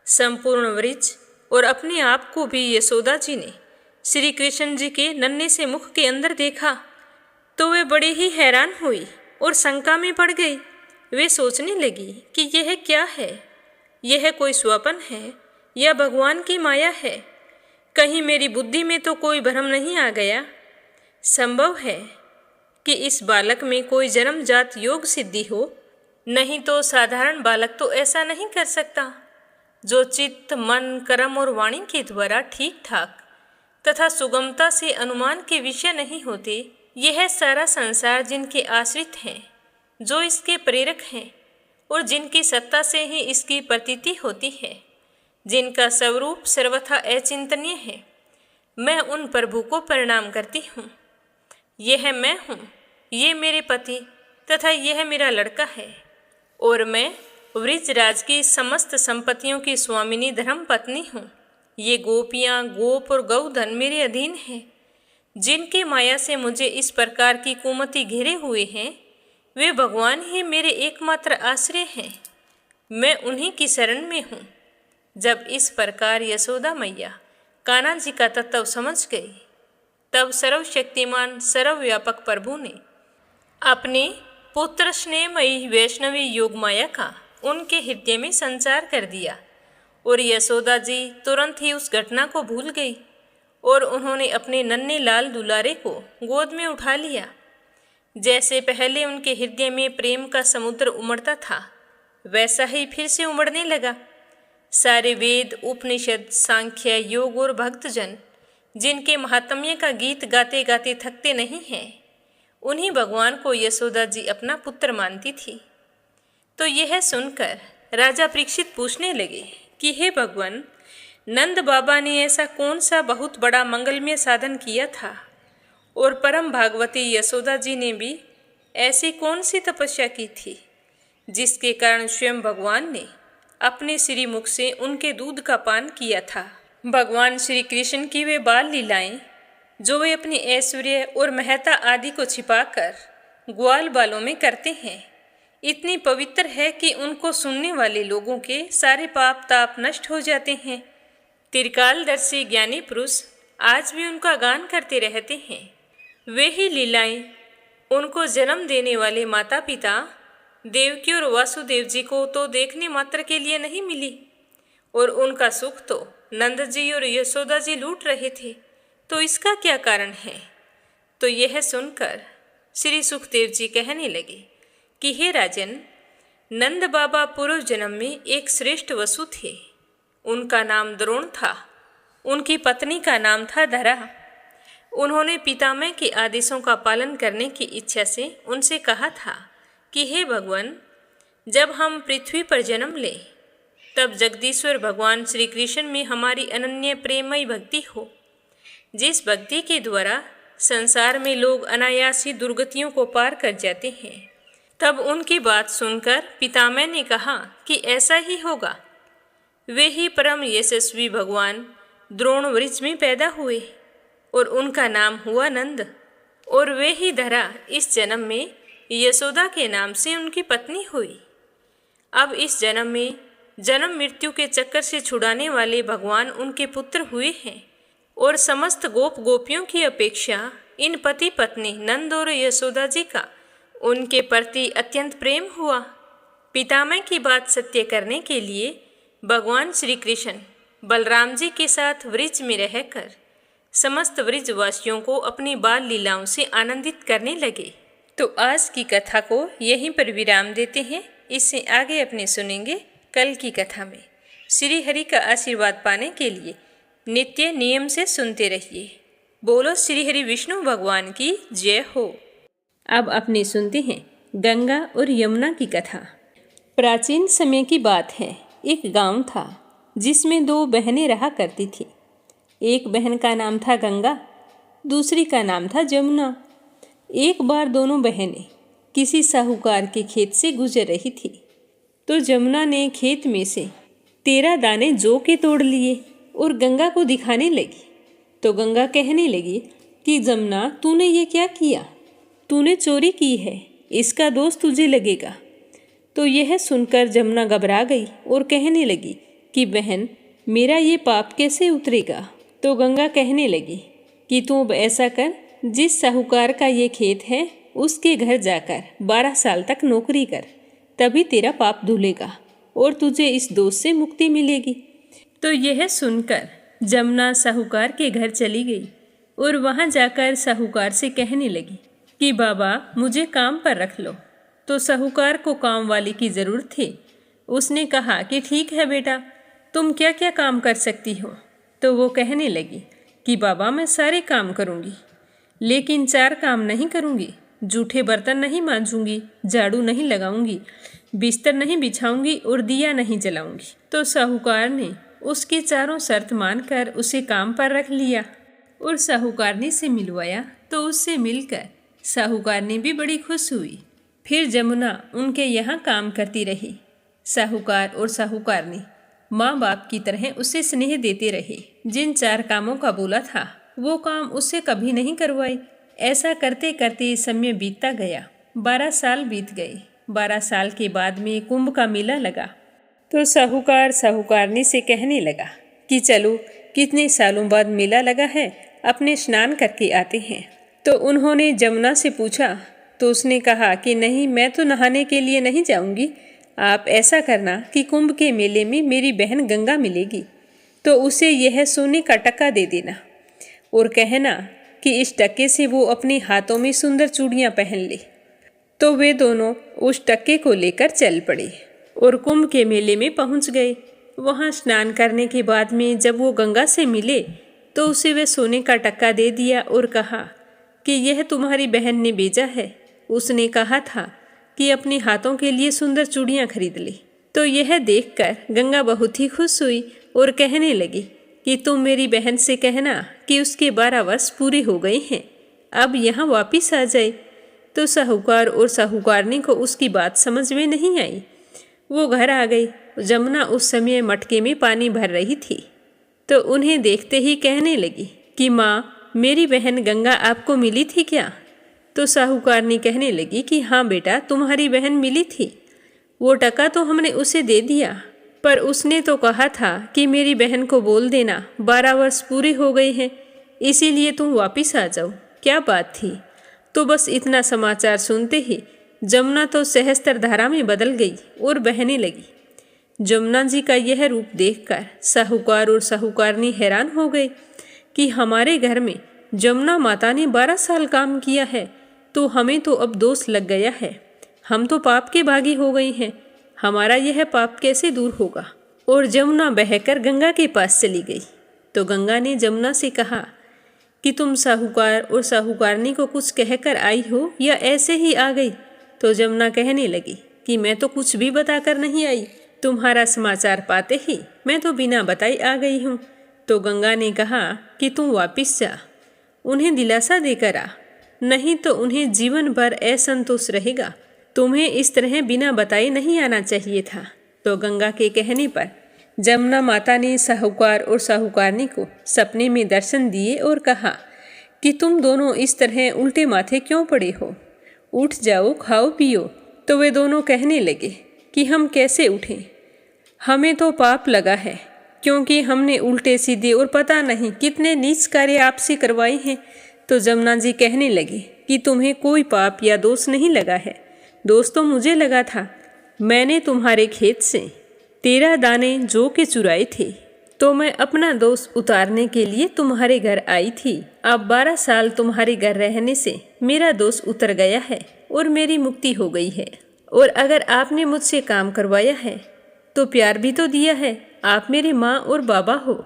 संपूर्ण वृक्ष और अपने आप को भी यशोदा जी ने श्री कृष्ण जी के नन्हे से मुख के अंदर देखा तो वे बड़े ही हैरान हुई और शंका में पड़ गई। वे सोचने लगी कि यह क्या है, यह कोई स्वप्न है या भगवान की माया है? कहीं मेरी बुद्धि में तो कोई भ्रम नहीं आ गया? संभव है कि इस बालक में कोई जन्मजात योग सिद्धि हो, नहीं तो साधारण बालक तो ऐसा नहीं कर सकता जो चित्त, मन, कर्म और वाणी के द्वारा ठीक ठाक तथा सुगमता से अनुमान के विषय नहीं होते। यह सारा संसार जिनके आश्रित हैं, जो इसके प्रेरक हैं और जिनकी सत्ता से ही इसकी प्रतीति होती है, जिनका स्वरूप सर्वथा अचिंतनीय है, मैं उन प्रभु को प्रणाम करती हूँ। यह मैं हूँ, ये मेरे पति तथा यह मेरा लड़का है और मैं वृजराज की समस्त संपत्तियों की स्वामिनी धर्म पत्नी हूँ। ये गोपियाँ, गोप और गौधन मेरे अधीन हैं। जिनकी माया से मुझे इस प्रकार की कुमति घेरे हुए हैं, वे भगवान ही मेरे एकमात्र आश्रय हैं। मैं उन्हीं की शरण में हूँ। जब इस प्रकार यशोदा मैया कान्हा जी का तत्व समझ गई, तब सर्वशक्तिमान सर्वव्यापक प्रभु ने अपने पुत्र स्नेहमयी वैष्णवी योगमाया का उनके हृदय में संचार कर दिया और यशोदा जी तुरंत ही उस घटना को भूल गई और उन्होंने अपने नन्हे लाल दुलारे को गोद में उठा लिया। जैसे पहले उनके हृदय में प्रेम का समुद्र उमड़ता था, वैसा ही फिर से उमड़ने लगा। सारे वेद, उपनिषद, सांख्य, योग और भक्तजन जिनके महात्म्य का गीत गाते गाते थकते नहीं हैं, उन्हीं भगवान को यशोदा जी अपना पुत्र मानती थी। तो यह सुनकर राजा परीक्षित पूछने लगे कि हे भगवान, नंद बाबा ने ऐसा कौन सा बहुत बड़ा मंगलमय साधन किया था और परम भागवती यशोदा जी ने भी ऐसी कौन सी तपस्या की थी जिसके कारण स्वयं भगवान ने अपने श्री मुख से उनके दूध का पान किया था। भगवान श्री कृष्ण की वे बाल लीलाएं जो वे अपनी ऐश्वर्य और महत्ता आदि को छिपाकर ग्वाल बालों में करते हैं, इतनी पवित्र है कि उनको सुनने वाले लोगों के सारे पाप ताप नष्ट हो जाते हैं। त्रिकालदर्शी ज्ञानी पुरुष आज भी उनका गान करते रहते हैं। वे ही लीलाएं उनको जन्म देने वाले माता पिता देवकी और वासुदेव जी को तो देखने मात्र के लिए नहीं मिली, और उनका सुख तो नंद जी और यशोदा जी लूट रहे थे। तो इसका क्या कारण है? तो यह सुनकर श्री सुखदेव जी कहने लगे कि हे राजन, नंद बाबा पूर्व जन्म में एक श्रेष्ठ वसु थे। उनका नाम द्रोण था। उनकी पत्नी का नाम था धरा। उन्होंने पितामह के आदेशों का पालन करने की इच्छा से उनसे कहा था कि हे भगवान, जब हम पृथ्वी पर जन्म लें तब जगदीश्वर भगवान श्री कृष्ण में हमारी अनन्य प्रेममयी भक्ति हो, जिस भक्ति के द्वारा संसार में लोग अनायास ही दुर्गतियों को पार कर जाते हैं। तब उनकी बात सुनकर पितामह ने कहा कि ऐसा ही होगा। वे ही परम यशस्वी भगवान द्रोण वृक्ष में पैदा हुए और उनका नाम हुआ नंद, और वे ही धरा इस जन्म में यशोदा के नाम से उनकी पत्नी हुई। अब इस जन्म में जन्म मृत्यु के चक्कर से छुड़ाने वाले भगवान उनके पुत्र हुए हैं, और समस्त गोप गोपियों की अपेक्षा इन पति पत्नी नंद और यशोदा जी का उनके प्रति अत्यंत प्रेम हुआ। पितामह की बात सत्य करने के लिए भगवान श्री कृष्ण बलराम जी के साथ वृक्ष में रहकर समस्त वृक्षवासियों को अपनी बाल लीलाओं से आनंदित करने लगे। तो आज की कथा को यहीं पर विराम देते हैं। इससे आगे अपने सुनेंगे कल की कथा में। श्री हरि का आशीर्वाद पाने के लिए नित्य नियम से सुनते रहिए। बोलो श्री हरि विष्णु भगवान की जय हो। अब अपने सुनते हैं गंगा और यमुना की कथा। प्राचीन समय की बात है। एक गांव था जिसमें दो बहनें रहा करती थी। एक बहन का नाम था गंगा, दूसरी का नाम था जमुना। एक बार दोनों बहनें किसी साहूकार के खेत से गुजर रही थी, तो जमुना ने खेत में से 13 दाने जौ के तोड़ लिए और गंगा को दिखाने लगी। तो गंगा कहने लगी कि जमुना, तूने ये क्या किया? तूने चोरी की है, इसका दोष तुझे लगेगा। तो यह सुनकर जमुना घबरा गई और कहने लगी कि बहन, मेरा ये पाप कैसे उतरेगा? तो गंगा कहने लगी कि तू अब ऐसा कर, जिस साहूकार का ये खेत है उसके घर जाकर 12 साल तक नौकरी कर, तभी तेरा पाप धुलेगा और तुझे इस दोष से मुक्ति मिलेगी। तो यह सुनकर जमुना साहूकार के घर चली गई और वहाँ जाकर साहूकार से कहने लगी कि बाबा, मुझे काम पर रख लो। तो साहूकार को काम वाली की ज़रूरत थी। उसने कहा कि ठीक है बेटा, तुम क्या क्या काम कर सकती हो? तो वो कहने लगी कि बाबा, मैं सारे काम करूँगी, लेकिन 4 काम नहीं करूँगी। जूठे बर्तन नहीं मांजूंगी, झाड़ू नहीं लगाऊंगी, बिस्तर नहीं बिछाऊंगी और दिया नहीं जलाऊंगी। तो साहूकार ने उसकी चारों शर्त मानकर उसे काम पर रख लिया और साहूकारनी से मिलवाया। तो उससे मिलकर साहूकारनी भी बड़ी खुश हुई। फिर जमुना उनके यहाँ काम करती रही। साहूकार और साहूकारनी माँ बाप की तरह उसे स्नेह देते रहे। जिन 4 कामों का बोला था वो काम उससे कभी नहीं करवाए। ऐसा करते करते समय बीतता गया। 12 साल बीत गए। 12 साल के बाद में कुंभ का मेला लगा। तो साहूकार साहूकारनी से कहने लगा कि चलो, कितने सालों बाद मेला लगा है, अपने स्नान करके आते हैं। तो उन्होंने जमुना से पूछा, तो उसने कहा कि नहीं, मैं तो नहाने के लिए नहीं जाऊंगी। आप ऐसा करना कि कुंभ के मेले में मेरी बहन गंगा मिलेगी तो उसे यह सोने का टक्का दे देना और कहना कि इस टक्के से वो अपने हाथों में सुंदर चूड़ियां पहन ले। तो वे दोनों उस टक्के को लेकर चल पड़े और कुंभ के मेले में पहुंच गए। वहां स्नान करने के बाद में जब वो गंगा से मिले तो उसे वे सोने का टक्का दे दिया और कहा कि यह तुम्हारी बहन ने भेजा है। उसने कहा था कि अपने हाथों के लिए सुंदर चूड़ियां खरीद ले। तो यह देखकर गंगा बहुत ही खुश हुई और कहने लगी कि तुम मेरी बहन से कहना कि उसके 12 वर्ष पूरे हो गए हैं, अब यहाँ वापिस आ जाए। तो साहूकार और साहूकारनी को उसकी बात समझ में नहीं आई। वो घर आ गई। जमुना उस समय मटके में पानी भर रही थी तो उन्हें देखते ही कहने लगी कि माँ, मेरी बहन गंगा आपको मिली थी क्या? तो साहूकारनी कहने लगी कि हाँ बेटा, तुम्हारी बहन मिली थी। वो टका तो हमने उसे दे दिया, पर उसने तो कहा था कि मेरी बहन को बोल देना 12 वर्ष पूरे हो गए हैं, इसीलिए तुम वापिस आ जाओ। क्या बात थी? तो बस इतना समाचार सुनते ही जमुना तो सहस्त्र धारा में बदल गई और बहने लगी। जमुना जी का यह रूप देखकर साहूकार और साहूकारनी हैरान हो गए कि हमारे घर में जमुना माता ने 12 साल काम किया है तो हमें तो अब दोष लग गया है। हम तो पाप के भागी हो गए हैं, हमारा यह पाप कैसे दूर होगा? और जमुना बहकर गंगा के पास चली गई। तो गंगा ने जमुना से कहा कि तुम साहूकार और साहूकारनी को कुछ कहकर आई हो या ऐसे ही आ गई? तो जमुना कहने लगी कि मैं तो कुछ भी बताकर नहीं आई, तुम्हारा समाचार पाते ही मैं तो बिना बताई आ गई हूँ। तो गंगा ने कहा कि तुम वापिस जा, उन्हें दिलासा देकर आ, नहीं तो उन्हें जीवन भर असंतोष रहेगा। तुम्हें इस तरह बिना बताए नहीं आना चाहिए था। तो गंगा के कहने पर जमुना माता ने साहूकार और साहूकारनी को सपने में दर्शन दिए और कहा कि तुम दोनों इस तरह उल्टे माथे क्यों पड़े हो? उठ जाओ, खाओ पियो। तो वे दोनों कहने लगे कि हम कैसे उठें, हमें तो पाप लगा है, क्योंकि हमने उल्टे सीधे और पता नहीं कितने नीच कार्य आपसे करवाए हैं। तो जमुना जी कहने लगे कि तुम्हें कोई पाप या दोष नहीं लगा है, दोष तो मुझे लगा था। मैंने तुम्हारे खेत से 13 दाने जौ के चुराए थे, तो मैं अपना दोष उतारने के लिए तुम्हारे घर आई थी। अब 12 साल तुम्हारे घर रहने से मेरा दोष उतर गया है और मेरी मुक्ति हो गई है। और अगर आपने मुझसे काम करवाया है तो प्यार भी तो दिया है, आप मेरी माँ और बाबा हो।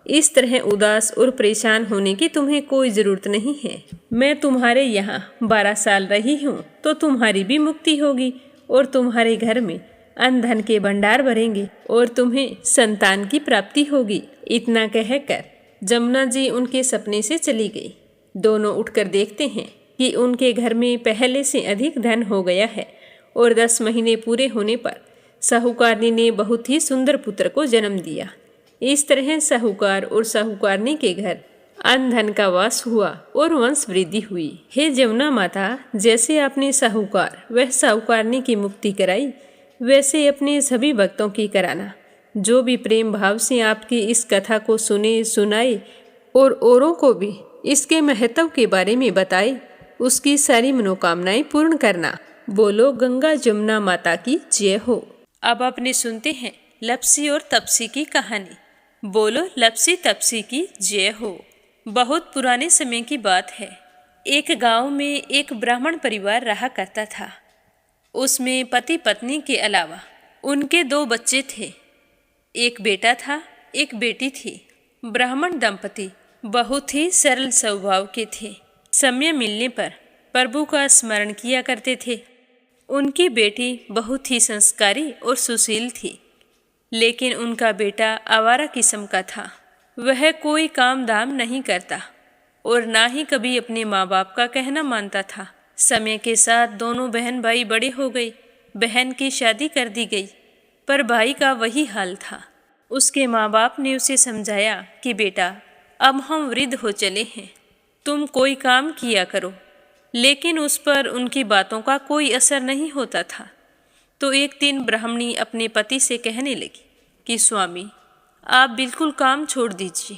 इस तरह उदास और परेशान होने की तुम्हें कोई ज़रूरत नहीं है। मैं तुम्हारे यहाँ 12 साल रही हूँ तो तुम्हारी भी मुक्ति होगी और तुम्हारे घर में अन्न धन के भंडार भरेंगे और तुम्हें संतान की प्राप्ति होगी। इतना कहकर जमुना जी उनके सपने से चली गई। दोनों उठकर देखते हैं कि उनके घर में पहले से अधिक धन हो गया है और 10 महीने पूरे होने पर साहूकारनी ने बहुत ही सुंदर पुत्र को जन्म दिया। इस तरह साहूकार और साहूकारनी के घर अन्न धन का वास हुआ और वंश वृद्धि हुई। हे जमुना माता, जैसे आपने साहूकार वह साहूकारनी की मुक्ति कराई, वैसे अपने सभी भक्तों की कराना। जो भी प्रेम भाव से आपकी इस कथा को सुने सुनाए और औरों को भी इसके महत्व के बारे में बताए, उसकी सारी मनोकामनाएं पूर्ण करना। बोलो गंगा जमुना माता की जय हो। अब आपने सुनते हैं लपसी और तपसी की कहानी। बोलो लपसी तपसी की जय हो। बहुत पुराने समय की बात है। एक गांव में एक ब्राह्मण परिवार रहा करता था। उसमें पति पत्नी के अलावा उनके 2 बच्चे थे। एक बेटा था, एक बेटी थी। ब्राह्मण दंपति बहुत ही सरल स्वभाव के थे। समय मिलने पर प्रभु का स्मरण किया करते थे। उनकी बेटी बहुत ही संस्कारी और सुशील थी, लेकिन उनका बेटा आवारा किस्म का था। वह कोई काम धाम नहीं करता और ना ही कभी अपने माँ बाप का कहना मानता था। समय के साथ दोनों बहन भाई बड़े हो गए। बहन की शादी कर दी गई, पर भाई का वही हाल था। उसके माँ बाप ने उसे समझाया कि बेटा, अब हम वृद्ध हो चले हैं, तुम कोई काम किया करो, लेकिन उस पर उनकी बातों का कोई असर नहीं होता था। तो एक दिन ब्राह्मणी अपने पति से कहने लगी कि स्वामी, आप बिल्कुल काम छोड़ दीजिए।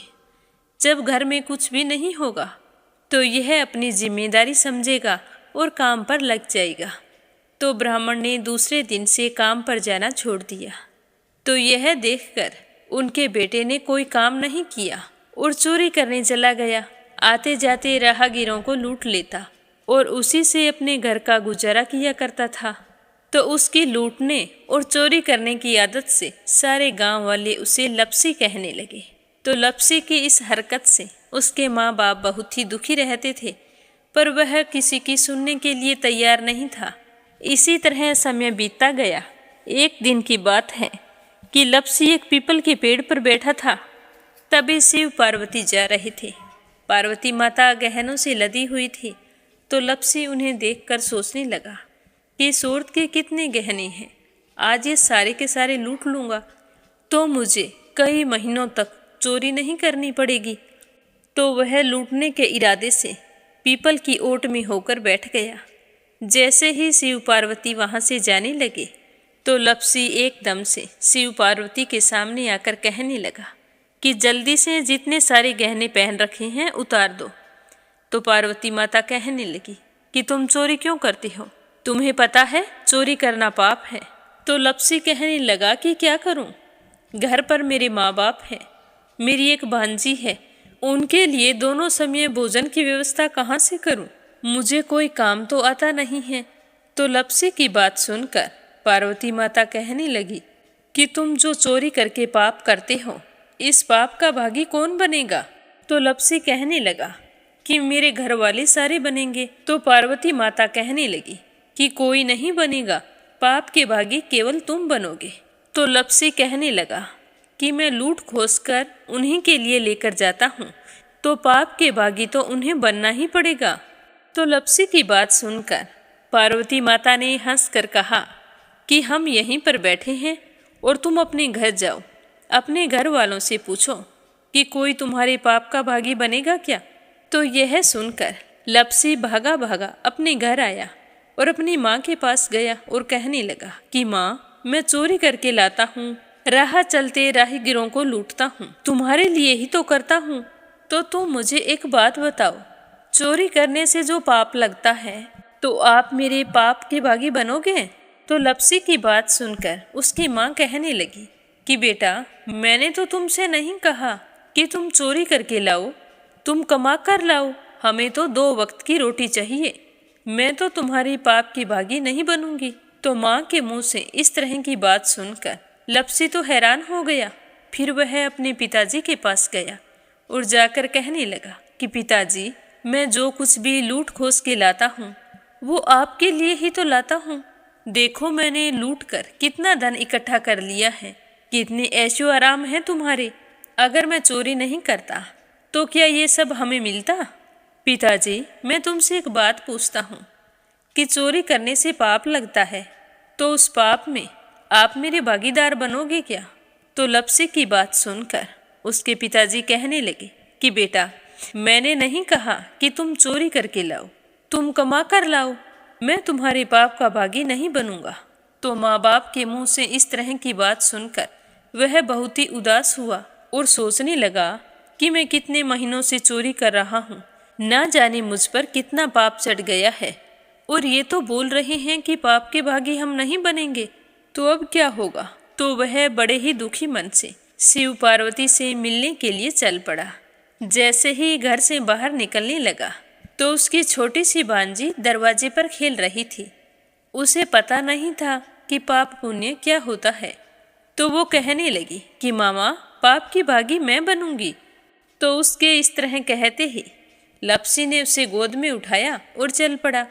जब घर में कुछ भी नहीं होगा तो यह अपनी जिम्मेदारी समझेगा और काम पर लग जाएगा। तो ब्राह्मण ने दूसरे दिन से काम पर जाना छोड़ दिया। तो यह देखकर उनके बेटे ने कोई काम नहीं किया और चोरी करने चला गया। आते जाते राहगीरों को लूट लेता और उसी से अपने घर का गुजारा किया करता था। तो उसकी लूटने और चोरी करने की आदत से सारे गांव वाले उसे लपसी कहने लगे। तो लपसी की इस हरकत से उसके माँ बाप बहुत ही दुखी रहते थे, पर वह किसी की सुनने के लिए तैयार नहीं था। इसी तरह समय बीतता गया। एक दिन की बात है कि लपसी एक पीपल के पेड़ पर बैठा था। तभी शिव पार्वती जा रहे थे। पार्वती माता गहनों से लदी हुई थी। तो लपसी उन्हें देखकर सोचने लगा कि सूरत के कितने गहने हैं, आज ये सारे के सारे लूट लूँगा तो मुझे कई महीनों तक चोरी नहीं करनी पड़ेगी। तो वह लूटने के इरादे से पीपल की ओट में होकर बैठ गया। जैसे ही शिव पार्वती वहाँ से जाने लगे तो लपसी एकदम से शिव पार्वती के सामने आकर कहने लगा कि जल्दी से जितने सारे गहने पहन रखे हैं उतार दो। तो पार्वती माता कहने लगी कि तुम चोरी क्यों करती हो, तुम्हें पता है चोरी करना पाप है। तो लपसी कहने लगा कि क्या करूं, घर पर मेरे माँ बाप हैं, मेरी एक भांजी है, उनके लिए दोनों समय भोजन की व्यवस्था कहाँ से करूं, मुझे कोई काम तो आता नहीं है। तो लपसी की बात सुनकर पार्वती माता कहने लगी कि तुम जो चोरी करके पाप करते हो, इस पाप का भागी कौन बनेगा। तो लपसी कहने लगा कि मेरे घर वाले सारे बनेंगे। तो पार्वती माता कहने लगी कि कोई नहीं बनेगा, पाप के भागी केवल तुम बनोगे। तो लपसी कहने लगा कि मैं लूट खोस कर उन्हीं के लिए लेकर जाता हूँ, तो पाप के भागी तो उन्हें बनना ही पड़ेगा। तो लपसी की बात सुनकर पार्वती माता ने हंसकर कहा कि हम यहीं पर बैठे हैं और तुम अपने घर जाओ, अपने घर वालों से पूछो कि कोई तुम्हारे पाप का भागी बनेगा क्या। तो यह सुनकर लपसी भागा भागा अपने घर आया और अपनी माँ के पास गया और कहने लगा कि माँ, मैं चोरी करके लाता हूँ, राह चलते राहगीरों को लूटता हूँ, तुम्हारे लिए ही तो करता हूँ। तो तुम मुझे एक बात बताओ, चोरी करने से जो पाप लगता है तो आप मेरे पाप के भागी बनोगे। तो लपसी की बात सुनकर उसकी माँ कहने लगी कि बेटा, मैंने तो तुमसे नहीं कहा कि तुम चोरी करके लाओ, तुम कमा कर लाओ, हमें तो 2 वक्त की रोटी चाहिए, मैं तो तुम्हारी पाप की भागी नहीं बनूंगी। तो माँ के मुंह से इस तरह की बात सुनकर लपसी तो हैरान हो गया। फिर वह अपने पिताजी के पास गया और जाकर कहने लगा कि पिताजी, मैं जो कुछ भी लूट खोस के लाता हूँ वो आपके लिए ही तो लाता हूँ। देखो मैंने लूट कर कितना धन इकट्ठा कर लिया है, कितने ऐशो आराम है तुम्हारे। अगर मैं चोरी नहीं करता तो क्या ये सब हमें मिलता। पिताजी, मैं तुमसे एक बात पूछता हूँ कि चोरी करने से पाप लगता है, तो उस पाप में आप मेरे भागीदार बनोगे क्या। तो लपसी की बात सुनकर उसके पिताजी कहने लगे कि बेटा, मैंने नहीं कहा कि तुम चोरी करके लाओ, तुम कमा कर लाओ, मैं तुम्हारे पाप का भागी नहीं बनूंगा। तो माँ बाप के मुंह से इस तरह की बात सुनकर वह बहुत ही उदास हुआ और सोचने लगा कि मैं कितने महीनों से चोरी कर रहा हूँ, ना जाने मुझ पर कितना पाप चढ़ गया है, और ये तो बोल रहे हैं कि पाप के भागी हम नहीं बनेंगे, तो अब क्या होगा। तो वह बड़े ही दुखी मन से शिव पार्वती से मिलने के लिए चल पड़ा। जैसे ही घर से बाहर निकलने लगा तो उसकी छोटी सी भांजी दरवाजे पर खेल रही थी। उसे पता नहीं था कि पाप पुण्य क्या होता है। तो वो कहने लगी कि मामा, पाप की भागी मैं बनूंगी। तो उसके इस तरह कहते ही लपसी ने उसे गोद में उठाया और चल पड़ा।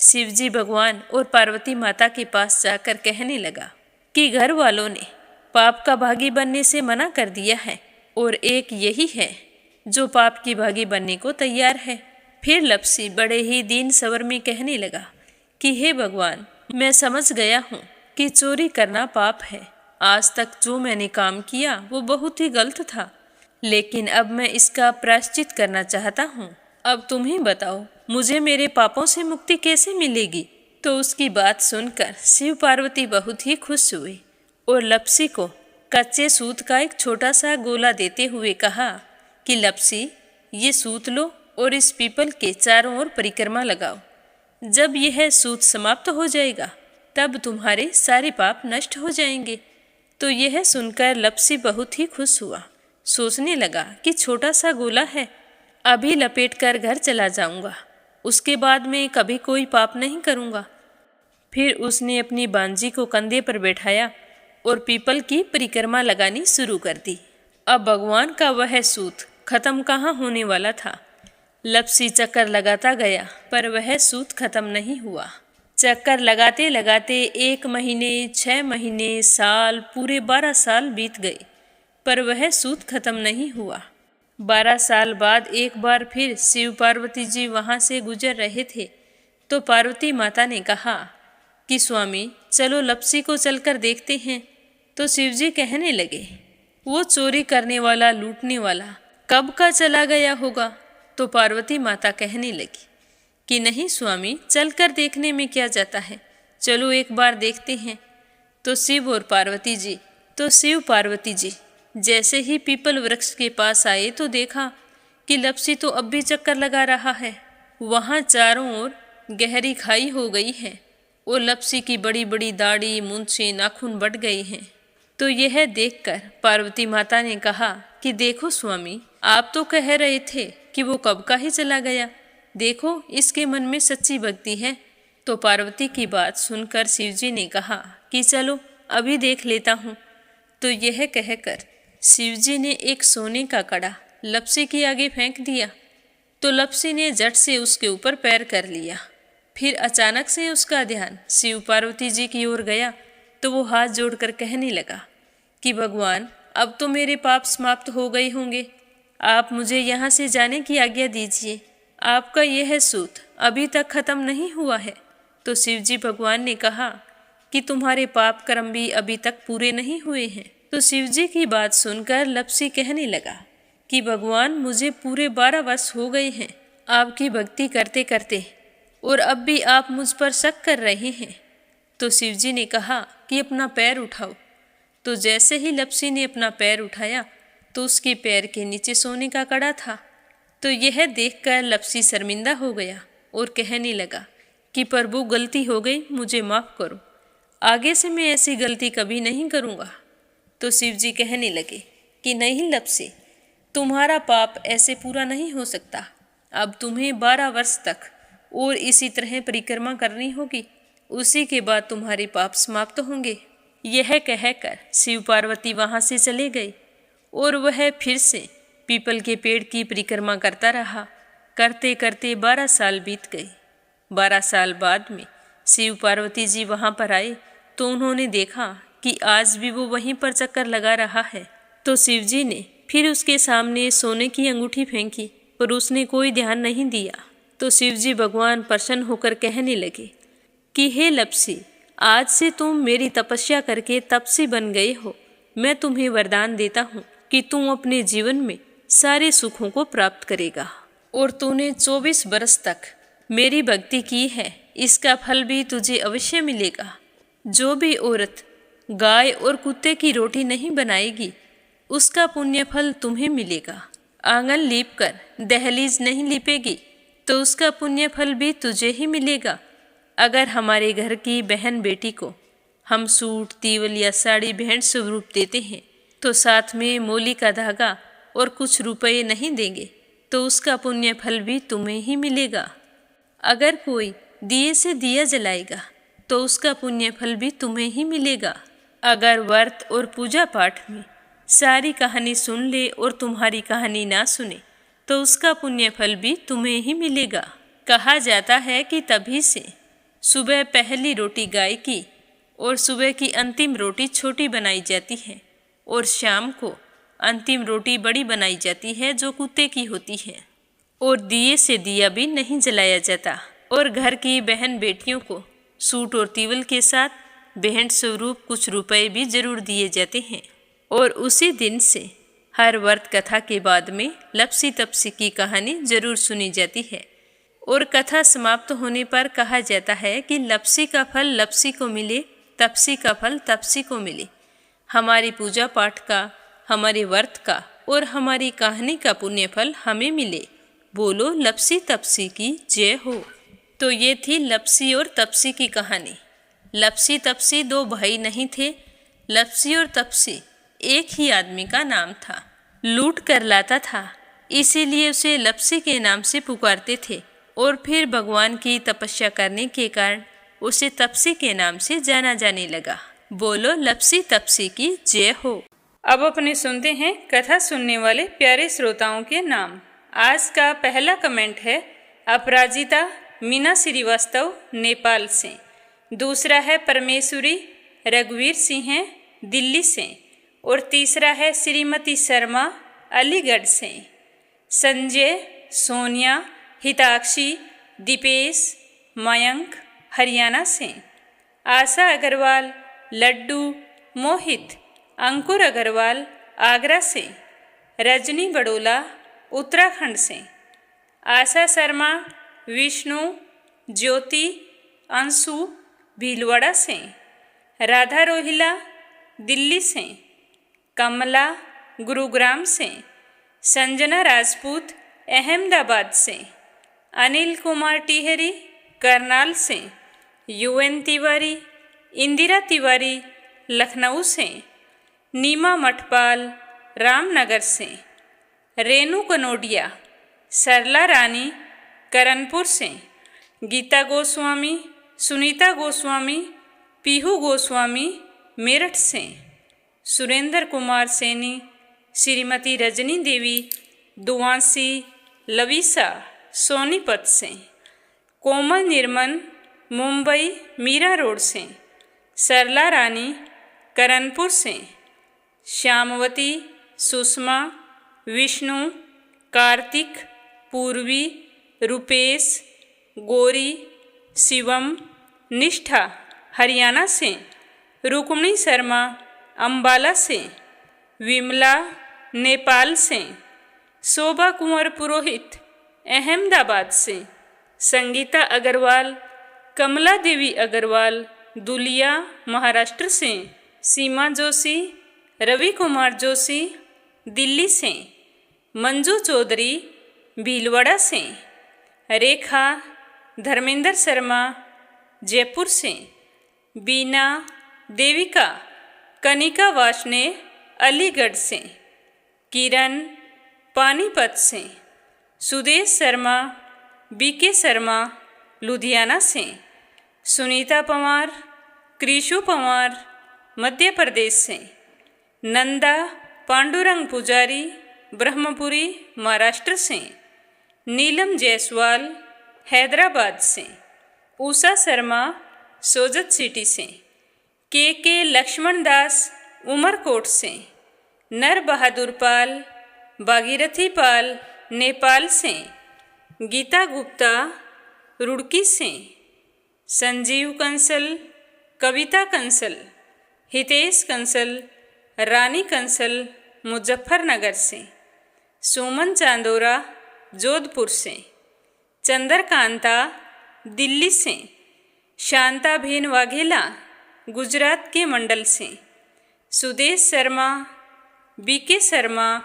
शिवजी भगवान और पार्वती माता के पास जाकर कहने लगा कि घर वालों ने पाप का भागी बनने से मना कर दिया है और एक यही है जो पाप की भागी बनने को तैयार है। फिर लपसी बड़े ही दीन स्वर में कहने लगा कि हे भगवान, मैं समझ गया हूँ कि चोरी करना पाप है। आज तक जो मैंने काम किया वो बहुत ही गलत था, लेकिन अब मैं इसका प्रायश्चित करना चाहता हूँ। अब तुम ही बताओ, मुझे मेरे पापों से मुक्ति कैसे मिलेगी। तो उसकी बात सुनकर शिव पार्वती बहुत ही खुश हुए और लपसी को कच्चे सूत का एक छोटा सा गोला देते हुए कहा कि लपसी, ये सूत लो और इस पीपल के चारों ओर परिक्रमा लगाओ। जब यह सूत समाप्त हो जाएगा तब तुम्हारे सारे पाप नष्ट हो जाएंगे। तो यह सुनकर लप्सी बहुत ही खुश हुआ। सोचने लगा कि छोटा सा गोला है, अभी लपेटकर घर चला जाऊंगा, उसके बाद में कभी कोई पाप नहीं करूंगा। फिर उसने अपनी बांजी को कंधे पर बैठाया और पीपल की परिक्रमा लगानी शुरू कर दी। अब भगवान का वह सूत खत्म कहाँ होने वाला था। लप्सी चक्कर लगाता गया पर वह सूत खत्म नहीं हुआ। चक्कर लगाते लगाते 1 महीने, 6 महीने, साल, पूरे 12 साल बीत गए पर वह सूत खत्म नहीं हुआ। 12 साल बाद एक बार फिर शिव पार्वती जी वहाँ से गुजर रहे थे तो पार्वती माता ने कहा कि स्वामी चलो लप्सी को चलकर देखते हैं। तो शिवजी कहने लगे, वो चोरी करने वाला, लूटने वाला कब का चला गया होगा। तो पार्वती माता कहने लगी कि नहीं स्वामी, चलकर देखने में क्या जाता है, चलो एक बार देखते हैं। तो शिव पार्वती जी जैसे ही पीपल वृक्ष के पास आए तो देखा कि लप्सी तो अब भी चक्कर लगा रहा है। वहाँ चारों ओर गहरी खाई हो गई है और लप्सी की बड़ी बड़ी दाढ़ी, मूंछें, नाखून बढ़ गए हैं। तो यह देखकर पार्वती माता ने कहा कि देखो स्वामी, आप तो कह रहे थे कि वो कब का ही चला गया, देखो इसके मन में सच्ची भक्ति है। तो पार्वती की बात सुनकर शिवजी ने कहा कि चलो अभी देख लेता हूँ। तो यह कहकर शिवजी ने एक सोने का कड़ा लप्सी के आगे फेंक दिया। तो लप्सी ने झट से उसके ऊपर पैर कर लिया। फिर अचानक से उसका ध्यान शिव पार्वती जी की ओर गया तो वो हाथ जोड़कर कहने लगा कि भगवान, अब तो मेरे पाप समाप्त हो गए होंगे, आप मुझे यहाँ से जाने की आज्ञा दीजिए, आपका यह सूत अभी तक खत्म नहीं हुआ है। तो शिवजी भगवान ने कहा कि तुम्हारे पाप कर्म भी अभी तक पूरे नहीं हुए हैं। तो शिवजी की बात सुनकर लप्सी कहने लगा कि भगवान, मुझे पूरे 12 वर्ष हो गए हैं आपकी भक्ति करते करते और अब भी आप मुझ पर शक कर रहे हैं। तो शिवजी ने कहा कि अपना पैर उठाओ। तो जैसे ही लप्सी ने अपना पैर उठाया तो उसके पैर के नीचे सोने का कड़ा था। तो यह देखकर लप्सी शर्मिंदा हो गया और कहने लगा कि प्रभु, गलती हो गई, मुझे माफ़ करो, आगे से मैं ऐसी गलती कभी नहीं करूँगा। तो शिवजी कहने लगे कि नहीं लप्सी, तुम्हारा पाप ऐसे पूरा नहीं हो सकता, अब तुम्हें 12 वर्ष तक और इसी तरह परिक्रमा करनी होगी, उसी के बाद तुम्हारे पाप समाप्त होंगे। यह कहकर शिव पार्वती वहाँ से चले गए और वह फिर से पीपल के पेड़ की परिक्रमा करता रहा। करते करते 12 साल बीत गए। 12 साल बाद में शिव पार्वती जी वहाँ पर आए तो उन्होंने देखा कि आज भी वो वहीं पर चक्कर लगा रहा है। तो शिवजी ने फिर उसके सामने सोने की अंगूठी फेंकी पर उसने कोई ध्यान नहीं दिया। तो शिवजी भगवान प्रसन्न होकर कहने लगे कि हे लप्सी, आज से तुम मेरी तपस्या करके तपसी बन गए हो। मैं तुम्हें वरदान देता हूँ कि तुम अपने जीवन में सारे सुखों को प्राप्त करेगा और तूने 24 बरस तक मेरी भक्ति की है, इसका फल भी तुझे अवश्य मिलेगा। जो भी औरत गाय और कुत्ते की रोटी नहीं बनाएगी उसका पुण्य फल तुम्हें मिलेगा। आंगन लीप कर दहलीज नहीं लीपेगी तो उसका पुण्य फल भी तुझे ही मिलेगा। अगर हमारे घर की बहन बेटी को हम सूट, तीवल या साड़ी भेंट स्वरूप देते हैं तो साथ में मोली का धागा और कुछ रुपए नहीं देंगे तो उसका पुण्य फल भी तुम्हें ही मिलेगा। अगर कोई दिए से दिया जलाएगा तो उसका पुण्य फल भी तुम्हें ही मिलेगा। अगर व्रत और पूजा पाठ में सारी कहानी सुन ले और तुम्हारी कहानी ना सुने तो उसका पुण्य फल भी तुम्हें ही मिलेगा। कहा जाता है कि तभी से सुबह पहली रोटी गाय की और सुबह की अंतिम रोटी छोटी बनाई जाती है और शाम को अंतिम रोटी बड़ी बनाई जाती है जो कुत्ते की होती है। और दिए से दिया भी नहीं जलाया जाता और घर की बहन बेटियों को सूट और तीवल के साथ भेंट स्वरूप कुछ रुपए भी जरूर दिए जाते हैं। और उसी दिन से हर व्रत कथा के बाद में लप्सी तपसी की कहानी जरूर सुनी जाती है और कथा समाप्त होने पर कहा जाता है कि लप्सी का फल लप्सी को मिले, तपसी का फल तपसी को मिले। हमारी पूजा पाठ का, हमारे व्रत का और हमारी कहानी का पुण्य फल हमें मिले। बोलो लप्सी तपसी की जय हो। तो ये थी लपसी और तपसी की कहानी। लपसी तपसी दो भाई नहीं थे। लपसी और तपसी एक ही आदमी का नाम था। लूट कर लाता था, इसीलिए उसे लपसी के नाम से पुकारते थे और फिर भगवान की तपस्या करने के कारण उसे तपसी के नाम से जाना जाने लगा। बोलो लपसी तपसी की जय हो। अब अपने सुनते हैं कथा सुनने वाले प्यारे श्रोताओं के नाम। आज का पहला कमेंट है अपराजिता मीना श्रीवास्तव नेपाल से। दूसरा है परमेश्वरी रघुवीर सिंह दिल्ली से और तीसरा है श्रीमती शर्मा अलीगढ़ से। संजय, सोनिया, हिताक्षी, दीपेश, मयंक हरियाणा से। आशा अग्रवाल, लड्डू, मोहित, अंकुर अग्रवाल आगरा से। रजनी बड़ोला उत्तराखंड से। आशा शर्मा, विष्णु, ज्योति, अंशु भीलवाड़ा से। राधा रोहिला दिल्ली से। कमला गुरुग्राम से। संजना राजपूत अहमदाबाद से। अनिल कुमार टिहरी करनाल से। यूएन तिवारी, इंदिरा तिवारी लखनऊ से। नीमा मठपाल रामनगर से। रेणु कनोडिया, सरला रानी करनपुर से। गीता गोस्वामी, सुनीता गोस्वामी, पीहू गोस्वामी मेरठ से। सुरेंद्र कुमार सैनी, श्रीमती रजनी देवी दुआसी लवीसा सोनीपत से। कोमल निर्मल मुंबई मीरा रोड से। सरला रानी करनपुर से। श्यामवती, सुषमा, विष्णु, कार्तिक, पूर्वी, रुपेश, गौरी, शिवम, निष्ठा हरियाणा से। रुक्मिणी शर्मा अंबाला से। विमला नेपाल से। शोभा कुंवर पुरोहित अहमदाबाद से। संगीता अग्रवाल, कमला देवी अग्रवाल दुलिया महाराष्ट्र से। सीमा जोशी, रवि कुमार जोशी दिल्ली से। मंजू चौधरी भीलवाड़ा से। रेखा धर्मेंद्र शर्मा जयपुर से। बीना देविका कनिका वाशने अलीगढ़ से। किरण पानीपत से। सुदेश शर्मा बीके शर्मा लुधियाना से। सुनीता पवार कृषु पवार मध्य प्रदेश से। नंदा पांडुरंग पुजारी ब्रह्मपुरी महाराष्ट्र से। नीलम जायसवाल हैदराबाद से। उषा शर्मा सोजत सिटी से। के लक्ष्मण दास उमरकोट से। नर बहादुर पाल भागीरथी पाल नेपाल से। गीता गुप्ता रुड़की से। संजीव कंसल, कविता कंसल, हितेश कंसल, रानी कंसल मुजफ्फरनगर से। सुमन चांदोरा जोधपुर से। चंद्रकांता दिल्ली से। शांता भेन वाघेला गुजरात के मंडल से। सुदेश शर्मा बीके शर्मा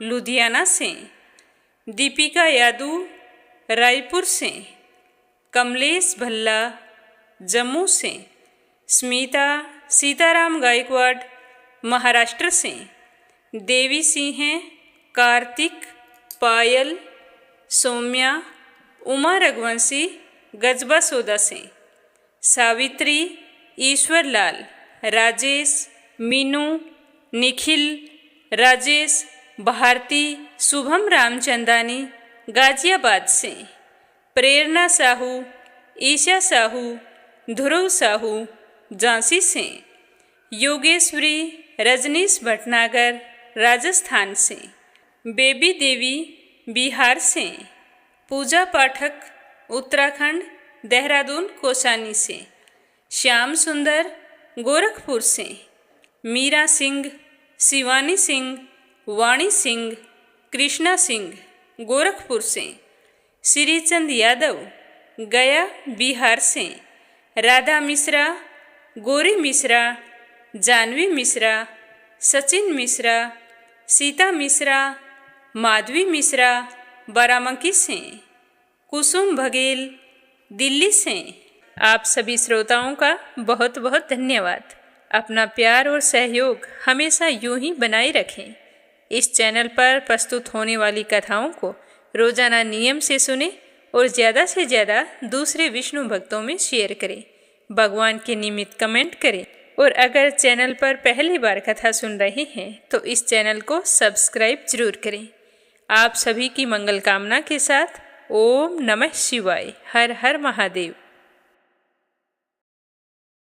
लुधियाना से। दीपिका यादव रायपुर से। कमलेश भल्ला जम्मू से। स्मिता सीताराम गायकवाड़ महाराष्ट्र से। देवी सिंह, कार्तिक, पायल, सौम्या, उमा रघुवंशी गजबा सोदा से। सावित्री, ईश्वरलाल, राजेश, मीनू, निखिल, राजेश, भारती, शुभम रामचंदानी गाजियाबाद से। प्रेरणा साहू, ईशा साहू, ध्रुव साहू झांसी से। योगेश्वरी रजनीश भटनागर राजस्थान से। बेबी देवी बिहार से। पूजा पाठक उत्तराखंड देहरादून कोसानी से। श्याम सुंदर गोरखपुर से। मीरा सिंह, शिवानी सिंह, वाणी सिंह, कृष्णा सिंह गोरखपुर से। श्रीचंद यादव गया बिहार से। राधा मिश्रा, गौरी मिश्रा, जानवी मिश्रा, सचिन मिश्रा, सीता मिश्रा, माधवी मिश्रा बाराबंकी से। कुसुम बघेल दिल्ली से। आप सभी श्रोताओं का बहुत बहुत धन्यवाद। अपना प्यार और सहयोग हमेशा यूं ही बनाए रखें। इस चैनल पर प्रस्तुत होने वाली कथाओं को रोजाना नियम से सुने और ज़्यादा से ज़्यादा दूसरे विष्णु भक्तों में शेयर करें। भगवान के निमित्त कमेंट करें और अगर चैनल पर पहली बार कथा सुन रहे हैं तो इस चैनल को सब्सक्राइब जरूर करें। आप सभी की मंगल कामना के साथ ओम नमः शिवाय। हर हर महादेव।